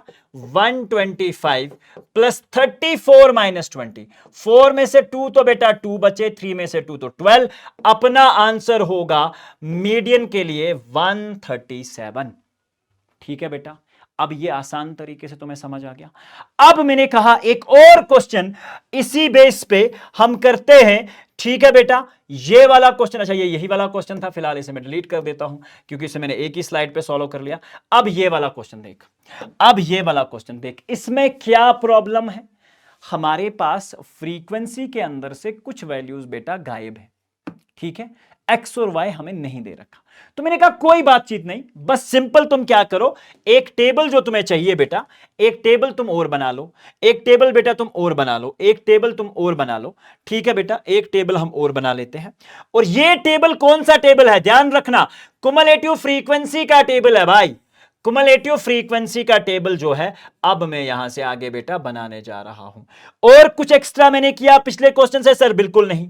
125 प्लस 34 माइनस 20, 4 में से 2 तो बेटा 2 बचे, 3 में से 2 तो 12। अपना आंसर होगा मीडियन के लिए 137। ठीक है बेटा, अब ये आसान तरीके से तुम्हें समझ आ गया। अब मैंने कहा एक और क्वेश्चन इसी बेस पे हम करते हैं। ठीक है बेटा, ये वाला क्वेश्चन, अच्छा ये यही वाला क्वेश्चन था, फिलहाल इसे मैं डिलीट कर देता हूं क्योंकि इसे मैंने एक ही स्लाइड पे सॉल्व कर लिया। अब ये वाला क्वेश्चन देख, अब ये वाला क्वेश्चन देख, इसमें क्या प्रॉब्लम है? हमारे पास फ्रीक्वेंसी के अंदर से कुछ वैल्यूज बेटा गायब है। ठीक है, एक्स और वाई हमें नहीं दे रखा। तो मैंने कहा कोई बातचीत नहीं, बस सिंपल तुम क्या करो, एक टेबल जो तुम्हें चाहिए बेटा, एक टेबल तुम और बना लो, एक टेबल बेटा तुम और बना लो, एक टेबल तुम और बना लो। ठीक है बेटा, एक टेबल हम और बना लेते हैं। और ये टेबल कौन सा टेबल है? ध्यान रखना, कुमुलेटिव फ्रीक्वेंसी का टेबल है भाई। कुमुलेटिव फ्रीक्वेंसी का टेबल जो है अब मैं यहां से आगे बेटा बनाने जा रहा हूं। और कुछ एक्स्ट्रा मैंने किया पिछले क्वेश्चन से? सर बिल्कुल नहीं।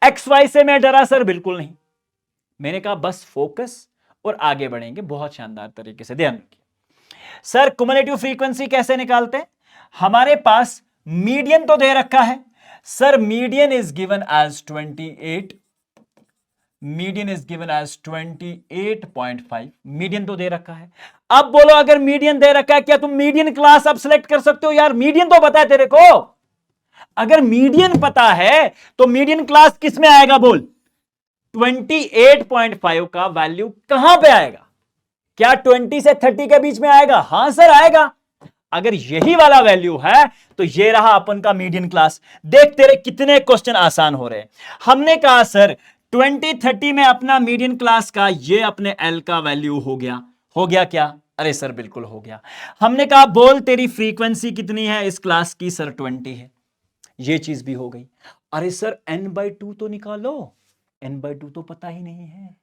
एक्स वाई से मैं डरा? सर बिल्कुल नहीं। मैंने कहा बस फोकस और आगे बढ़ेंगे बहुत शानदार तरीके से। ध्यान रखिए सर, कुमुलेटिव फ्रीक्वेंसी कैसे निकालते हैं? हमारे पास मीडियन तो दे रखा है sir, median is given as 28, median is given as 28.5, median तो दे रखा है। अब बोलो अगर मीडियन दे रखा है, क्या तुम मीडियन क्लास अब सिलेक्ट कर सकते हो? यार मीडियन तो पता है तेरे को। अगर मीडियन पता है तो मीडियन क्लास किस में आएगा? बोल। 28.5 का वैल्यू कहां पे आएगा? क्या 20 से 30 के बीच में आएगा? हां सर आएगा। अगर यही वाला वैल्यू है तो ये रहा अपन का मीडियन क्लास। देख तेरे कितने क्वेश्चन आसान हो रहे हैं। हमने कहा सर 20-30 में अपना मीडियन क्लास का ये अपने L का वैल्यू हो गया। हो गया क्या? अरे सर बिल्कुल हो गया। हमने कहा बोल तेरी फ्रीक्वेंसी कितनी है इस क्लास की? सर 20 है। ये चीज भी हो गई। अरे सर n/2 तो निकालो। n/2 तो पता ही नहीं है,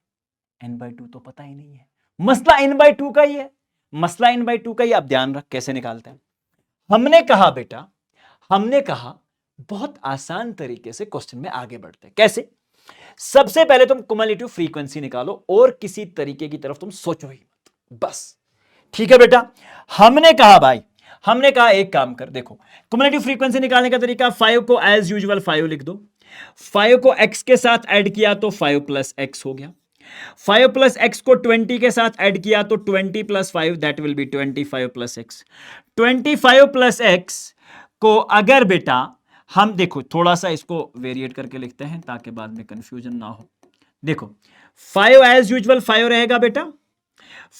n/2 तो पता ही नहीं है। मसला n/2 का ही है, मसला n/2 का ही। अब ध्यान रख कैसे निकालते हैं। हमने कहा बेटा, हमने कहा बहुत आसान तरीके से क्वेश्चन में आगे बढ़ते हैं। कैसे? सबसे पहले तुम कुमुलेटिव फ्रीक्वेंसी निकालो और किसी तरीके की तरफ तुम सोचो ही मत, बस। ठीक है बेटा, हमने कहा भाई, हमने कहा एक काम कर, देखो कुमुलेटिव फ्रीक्वेंसी निकालने का तरीका, 5 को एज यूजुअल 5 लिख दो। 5 को x के साथ ऐड किया तो 5 प्लस x हो गया। 5 प्लस x को 20 के साथ ऐड किया तो 20 plus 5 that will be 25 plus x। 25 plus x को अगर बेटा हम देखो थोड़ा सा इसको वेरिएट करके लिखते हैं ताकि बाद में कंफ्यूजन ना हो। देखो 5 एज यूजुअल 5 रहेगा बेटा,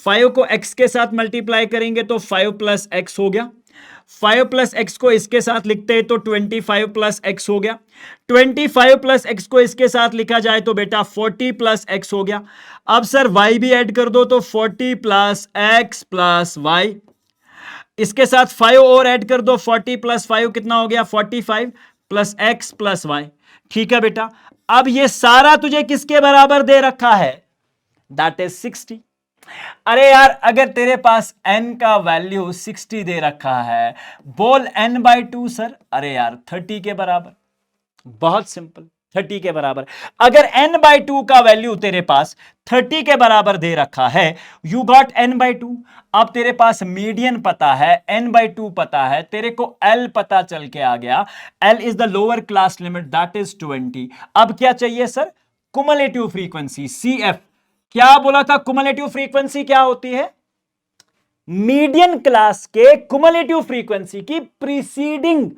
5 को x के साथ मल्टीप्लाई करेंगे तो 5 प्लस एक्स हो गया, 5 प्लस एक्स को इसके साथ लिखते हैं तो 25 प्लस एक्स हो गया, 25 प्लस एक्स को इसके साथ लिखा जाए तो बेटा 40 प्लस एक्स हो गया। अब सर y भी ऐड कर दो तो 40 प्लस एक्स प्लस वाई, इसके साथ 5 और ऐड कर दो, 40 प्लस 5 कितना हो गया 45 प्लस एक्स प्लस वाई। ठीक है बेटा, अब ये सारा तुझे किसके बराबर दे रखा है, दैट इज 60। अरे यार अगर तेरे पास n का वैल्यू 60 दे रखा है, बोल n/2 सर, अरे यार 30 के बराबर, बहुत सिंपल 30 के बराबर। अगर n/2 का वैल्यू तेरे पास 30 के बराबर दे रखा है, यू गॉट n/2। अब तेरे पास मीडियन पता है, n/2 पता है, तेरे को l पता चल के आ गया, l is the lower class limit that is 20। अब क्या चाहिए सर, कुमुलेटिव फ्रीक्वेंसी CF। क्या बोला था, कुमुलेटिव फ्रीक्वेंसी क्या होती है, मीडियन क्लास के कुमुलेटिव फ्रीक्वेंसी की प्रीसीडिंग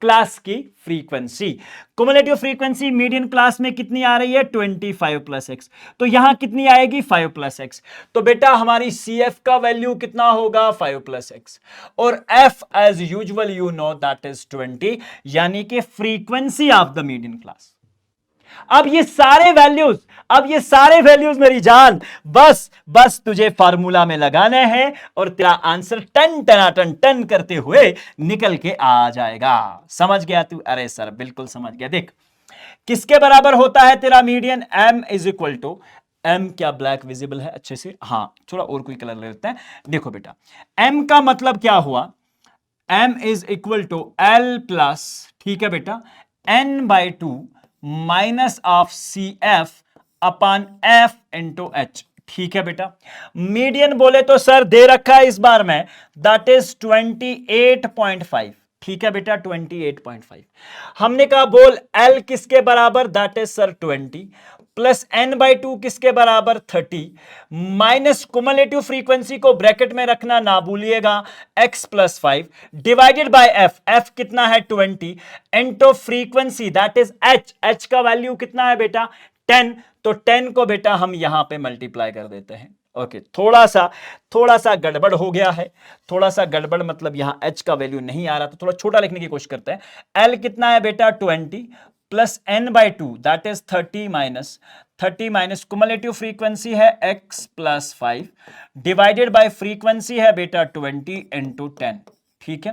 क्लास की frequency. Cumulative frequency median class में कितनी आ रही है 25 प्लस एक्स, तो यहां कितनी आएगी 5 प्लस एक्स। तो बेटा हमारी CF का वैल्यू कितना होगा 5 प्लस एक्स, और F as usual you know that is 20, यानी कि frequency of the median class. अब ये सारे वैल्यूज मेरी जान बस तुझे फार्मूला में लगाने हैं और तेरा आंसर टन टनाटन टन करते हुए निकल के आ जाएगा। समझ गया तू, अरे सर बिल्कुल समझ गया। देख किसके बराबर होता है तेरा median, m is equal to, m क्या ब्लैक विजिबल है अच्छे से, हाँ थोड़ा और कोई कलर ले लेते हैं। देखो बेटा m का मतलब क्या हुआ, m is equal to l plus, ठीक है बेटा, n/2 minus of CF upon F into H। ठीक है बेटा, मीडियन बोले तो सर दे रखा है इस बार में, दैट इज 28.5। ठीक है बेटा 28.5। हमने कहा बोल L किसके बराबर, that is sir 20 plus n/2 किसके बराबर 30, माइनस कुमुलेटिव फ्रीक्वेंसी को ब्रैकेट में रखना ना भूलिएगा, x plus 5 divided bye f कितना है 20 into frequency that is h का वैल्यू कितना है बेटा 10, तो 10 को बेटा हम यहां पे मल्टीप्लाई कर देते हैं। ओके थोड़ा सा गड़बड़ हो गया है, थोड़ा सा गड़बड़ मतलब यहां h का वैल्यू नहीं आ रहा, तो थोड़ा छोटा लिखने की कोशिश करते हैं। l कितना है बेटा 20 plus n/2 that is 30 minus cumulative frequency है x plus 5 divided bye frequency है बेटा 20 इंटू 10। ठीक है,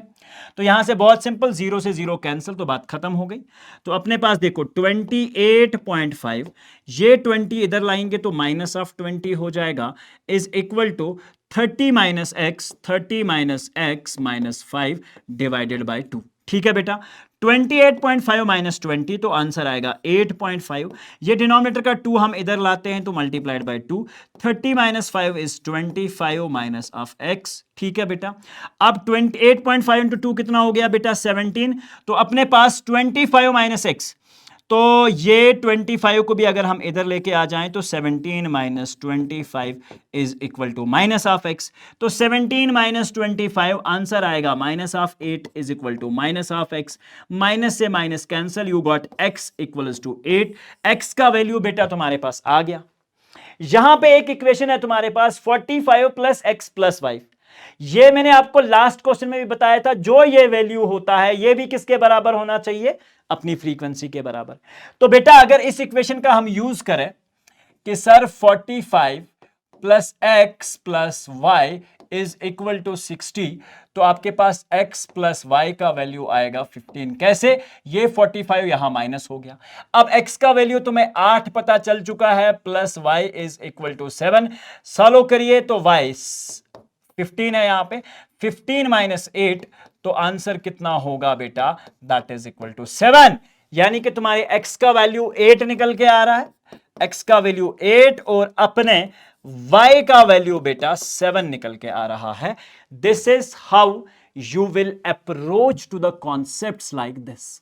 तो यहां से बहुत सिंपल, 0 से 0 कैंसिल, तो बात खत्म हो गई। तो अपने पास देखो 28.5, ये 20 इधर लाएंगे तो माइनस ऑफ 20 हो जाएगा, is equal to 30 minus X minus 5 divided by 2। ठीक है बेटा, 28.5 माइनस 20 तो आंसर आएगा 8.5। ये डिनोमिनेटर का 2 हम इधर लाते हैं तो multiplied by 2, 30 minus 5 is 25 minus of x. ठीक है बेटा, अब 28.5 इंटू 2 कितना हो गया बेटा 17, तो अपने पास 25 माइनस एक्स, तो ये 25 को भी अगर हम इधर लेके आ जाएं तो 17 minus 25 is equal to minus of x, तो 17 माइनस 25 आंसर आएगा minus of 8 is equal to minus of x, minus से minus cancel, you got x equals to 8। x का वैल्यू बेटा तुम्हारे पास आ गया। यहां पे एक इक्वेशन है तुम्हारे पास 45 प्लस एक्स प्लस 5, ये मैंने आपको लास्ट क्वेश्चन में भी बताया था, जो ये वैल्यू होता है ये भी किसके बराबर होना चाहिए, अपनी फ्रीक्वेंसी के बराबर। तो बेटा अगर इस इक्वेशन का हम यूज करें कि sir 45 plus X plus Y is equal to 60, तो आपके पास x प्लस वाई का वैल्यू आएगा 15। कैसे, ये 45 यहां माइनस हो गया, अब x का वैल्यू तुम्हें 8 पता चल चुका है, plus y is equal to 7, solve करिए तो y 15 है यहां पे, 15 माइनस 8, तो आंसर कितना होगा बेटा, दैट इज इक्वल टू 7। यानी कि तुम्हारे x का वैल्यू 8 निकल के आ रहा है, x का वैल्यू 8 और अपने y का वैल्यू बेटा 7 निकल के आ रहा है। This is how you will approach to the concepts like this.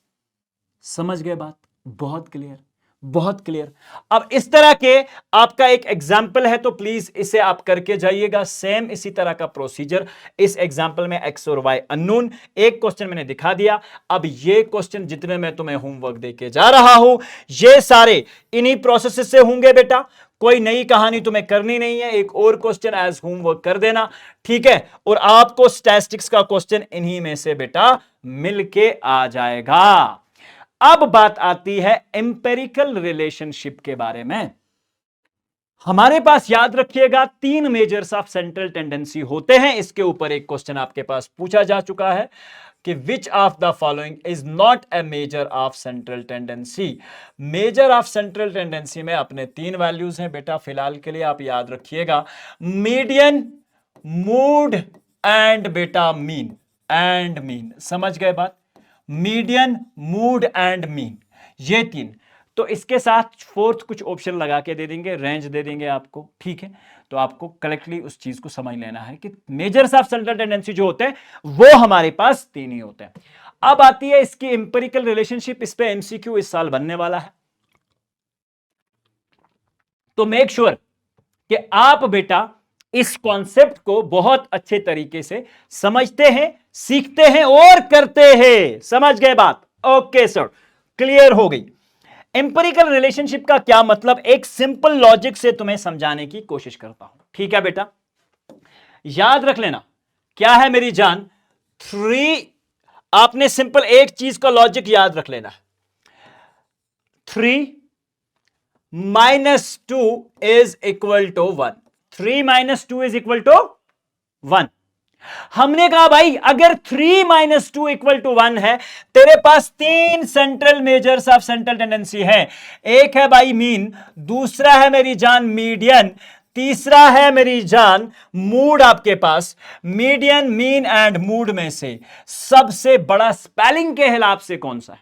समझ गए बात, बहुत क्लियर, बहुत क्लियर। अब इस तरह के आपका एक एग्जाम्पल है तो प्लीज इसे आप करके जाइएगा। सेम इसी तरह का प्रोसीजर, इस एग्जाम्पल में एक्स और वाई अननोन, एक क्वेश्चन मैंने दिखा दिया। अब ये क्वेश्चन जितने मैं तुम्हें होमवर्क देके जा रहा हूं ये सारे इन्हीं प्रोसेस से होंगे बेटा, कोई नई कहानी तुम्हें करनी नहीं है। एक और क्वेश्चन एज होमवर्क कर देना, ठीक है। और आपको स्टैटिस्टिक्स का क्वेश्चन इन्हीं में से बेटा मिलके आ जाएगा। अब बात आती है एम्पेरिकल रिलेशनशिप के बारे में। हमारे पास याद रखिएगा 3 मेजर्स ऑफ सेंट्रल टेंडेंसी होते हैं। इसके ऊपर एक क्वेश्चन आपके पास पूछा जा चुका है कि which of the following is not a measure of central tendency. Measure of central tendency में अपने 3 वैल्यूज हैं बेटा, फिलहाल के लिए आप याद रखिएगा, मीडियन, मूड एंड बेटा मीन, एंड मीन। समझ गए बात? मीडियन, मूड एंड मीन, ये 3। तो इसके साथ फोर्थ कुछ ऑप्शन लगा के दे देंगे, रेंज दे देंगे आपको, ठीक है। तो आपको करेक्टली उस चीज को समझ लेना है कि मेजर्स ऑफ सेंट्रल टेंडेंसी जो होते हैं वो हमारे पास 3 ही होते हैं। अब आती है इसकी इंपेरिकल रिलेशनशिप, इस पे एमसीक्यू इस साल बनने वाला है। तो मेक श्योर कि आप बेटा इस कॉन्सेप्ट को बहुत अच्छे तरीके से समझते हैं, सीखते हैं और करते हैं। समझ गए बात? ओके सर, क्लियर हो गई। एम्पिरिकल रिलेशनशिप का क्या मतलब, एक सिंपल लॉजिक से तुम्हें समझाने की कोशिश करता हूं, ठीक है बेटा। याद रख लेना, क्या है मेरी जान, 3, आपने सिंपल एक चीज का लॉजिक याद रख लेना, 3 - 2 is equal to 1। 3 - 2 is equal to 1। हमने कहा भाई अगर 3 - 2 इक्वल टू 1 है, तेरे पास 3 central measures of central tendency है। एक है भाई मीन, दूसरा है मेरी जान मीडियन, तीसरा है मेरी जान मूड। आपके पास मीडियन, मीन एंड मूड में से सबसे बड़ा स्पेलिंग के हिसाब से कौन सा है?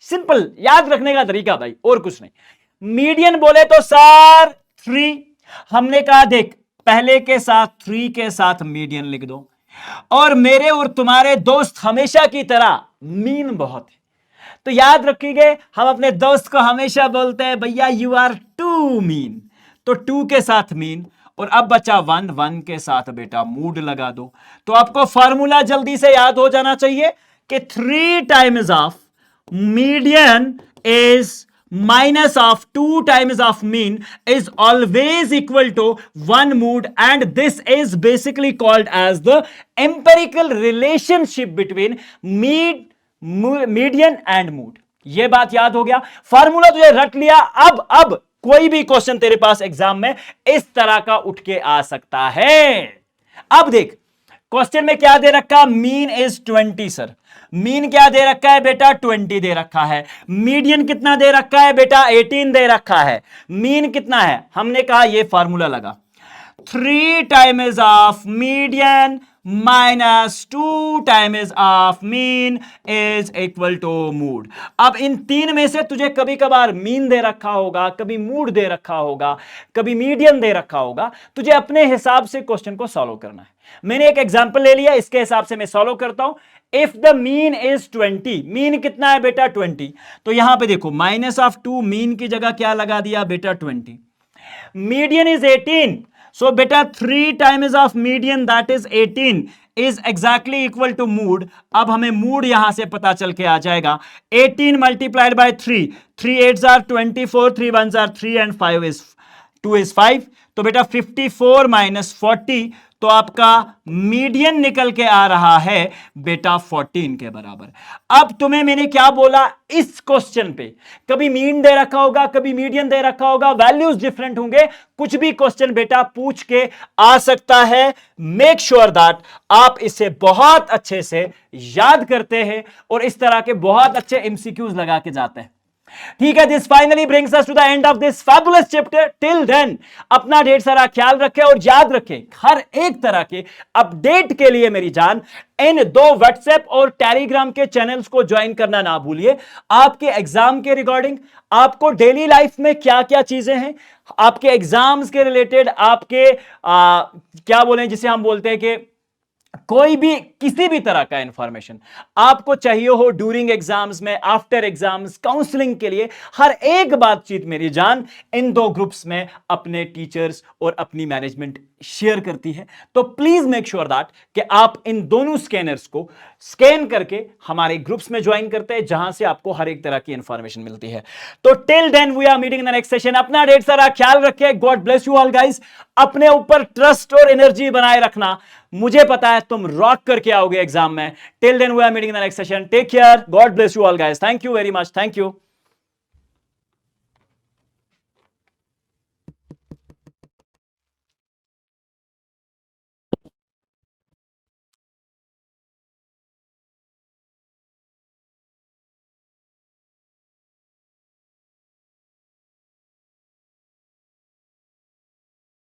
सिंपल याद रखने का तरीका भाई, और कुछ नहीं। मीडियन बोले तो सर 3, हमने कहा देख पहले के साथ 3 के साथ मीडियन लिख दो, और मेरे और तुम्हारे दोस्त हमेशा की तरह मीन बहुत है, तो याद रखिए हम अपने दोस्त को हमेशा बोलते हैं भैया यू आर टू मीन, तो 2 के साथ मीन, और अब बचा 1, 1 के साथ बेटा मूड लगा दो। तो आपको फॉर्मूला जल्दी से याद हो जाना चाहिए कि 3 times of median is minus of 2 times of mean is always equal to 1 mood, and this is basically called as the empirical relationship between median and mood। ये बात याद हो गया, फार्मूला तुझे रट लिया। अब कोई भी क्वेश्चन तेरे पास एग्जाम में इस तरह का उठ के आ सकता है। अब देख क्वेश्चन में क्या दे रखा, मीन इज 20 सर। मीन क्या दे रखा है बेटा, 20 दे रखा है। मीडियन कितना दे रखा है बेटा, 18 दे रखा है। मीन कितना है, हमने कहा ये फॉर्मूला लगा, 3 times of median minus 2 times of mean is equal to mode. अब इन 3 में से तुझे कभी कभार मीन दे रखा होगा, कभी मूड दे रखा होगा, कभी मीडियन दे रखा होगा, तुझे अपने हिसाब से क्वेश्चन को सॉल्व करना है। मैंने एक एग्जांपल ले लिया, इसके हिसाब से मैं सॉल्व करता हूं। If the mean is 20, mean कितना है बेटा 20, तो यहां पे देखो माइनस ऑफ 2, मीन की जगह क्या लगा दिया बेटा 20। मीडियन इज 18, सो बेटा 3 times of median that is 18 is exactly equal to mode. अब हमें मूड यहां से पता चल के आ जाएगा, 18 multiplied by 3, 3 8s are 24, 3 1s are 3 and 5 is 2 is 5, तो बेटा 54 माइनस 40, तो आपका मीडियन निकल के आ रहा है बेटा 14 के बराबर। अब तुम्हें मैंने क्या बोला, इस क्वेश्चन पे कभी मीन दे रखा होगा, कभी मीडियन दे रखा होगा, वैल्यूज डिफरेंट होंगे, कुछ भी क्वेश्चन बेटा पूछ के आ सकता है। मेक श्योर दैट आप इसे बहुत अच्छे से याद करते हैं और इस तरह के बहुत अच्छे एमसीक्यूज लगा के जाते हैं, ठीक है। This finally brings us to the end of this fabulous chapter. Till then अपना ढेर सारा ख्याल रखें और याद रखें हर एक तरह के अपडेट के लिए मेरी जान इन 2 व्हाट्सएप और टेलीग्राम के चैनल्स को ज्वाइन करना ना भूलिए। आपके एग्जाम के रिगार्डिंग, आपको डेली लाइफ में क्या क्या चीजें हैं, आपके एग्जाम्स के रिलेटेड, आपके क्या बोलें जिसे हम बोलते हैं कि कोई भी किसी भी तरह का इंफॉर्मेशन आपको चाहिए हो ड्यूरिंग एग्जाम्स में, आफ्टर एग्जाम्स, काउंसलिंग के लिए, हर एक बातचीत मेरी जान इन दो ग्रुप्स में अपने टीचर्स और अपनी मैनेजमेंट शेयर करती है। तो प्लीज मेक श्योर दैट कि आप इन दोनों स्कैनर्स को स्कैन करके हमारे ग्रुप्स में ज्वाइन करते हैं, जहां से आपको हर एक तरह की इंफॉर्मेशन मिलती है। तो till then we are meeting in the next session. अपना ढेर सारा ख्याल रखें। God bless you all guys. अपने ऊपर ट्रस्ट और एनर्जी बनाए रखना। मुझे पता है तुम रॉक करके आओगे एग्जाम में। Till then we are meeting in the next session. Take care. God bless you all guys. Thank you very much. Thank you.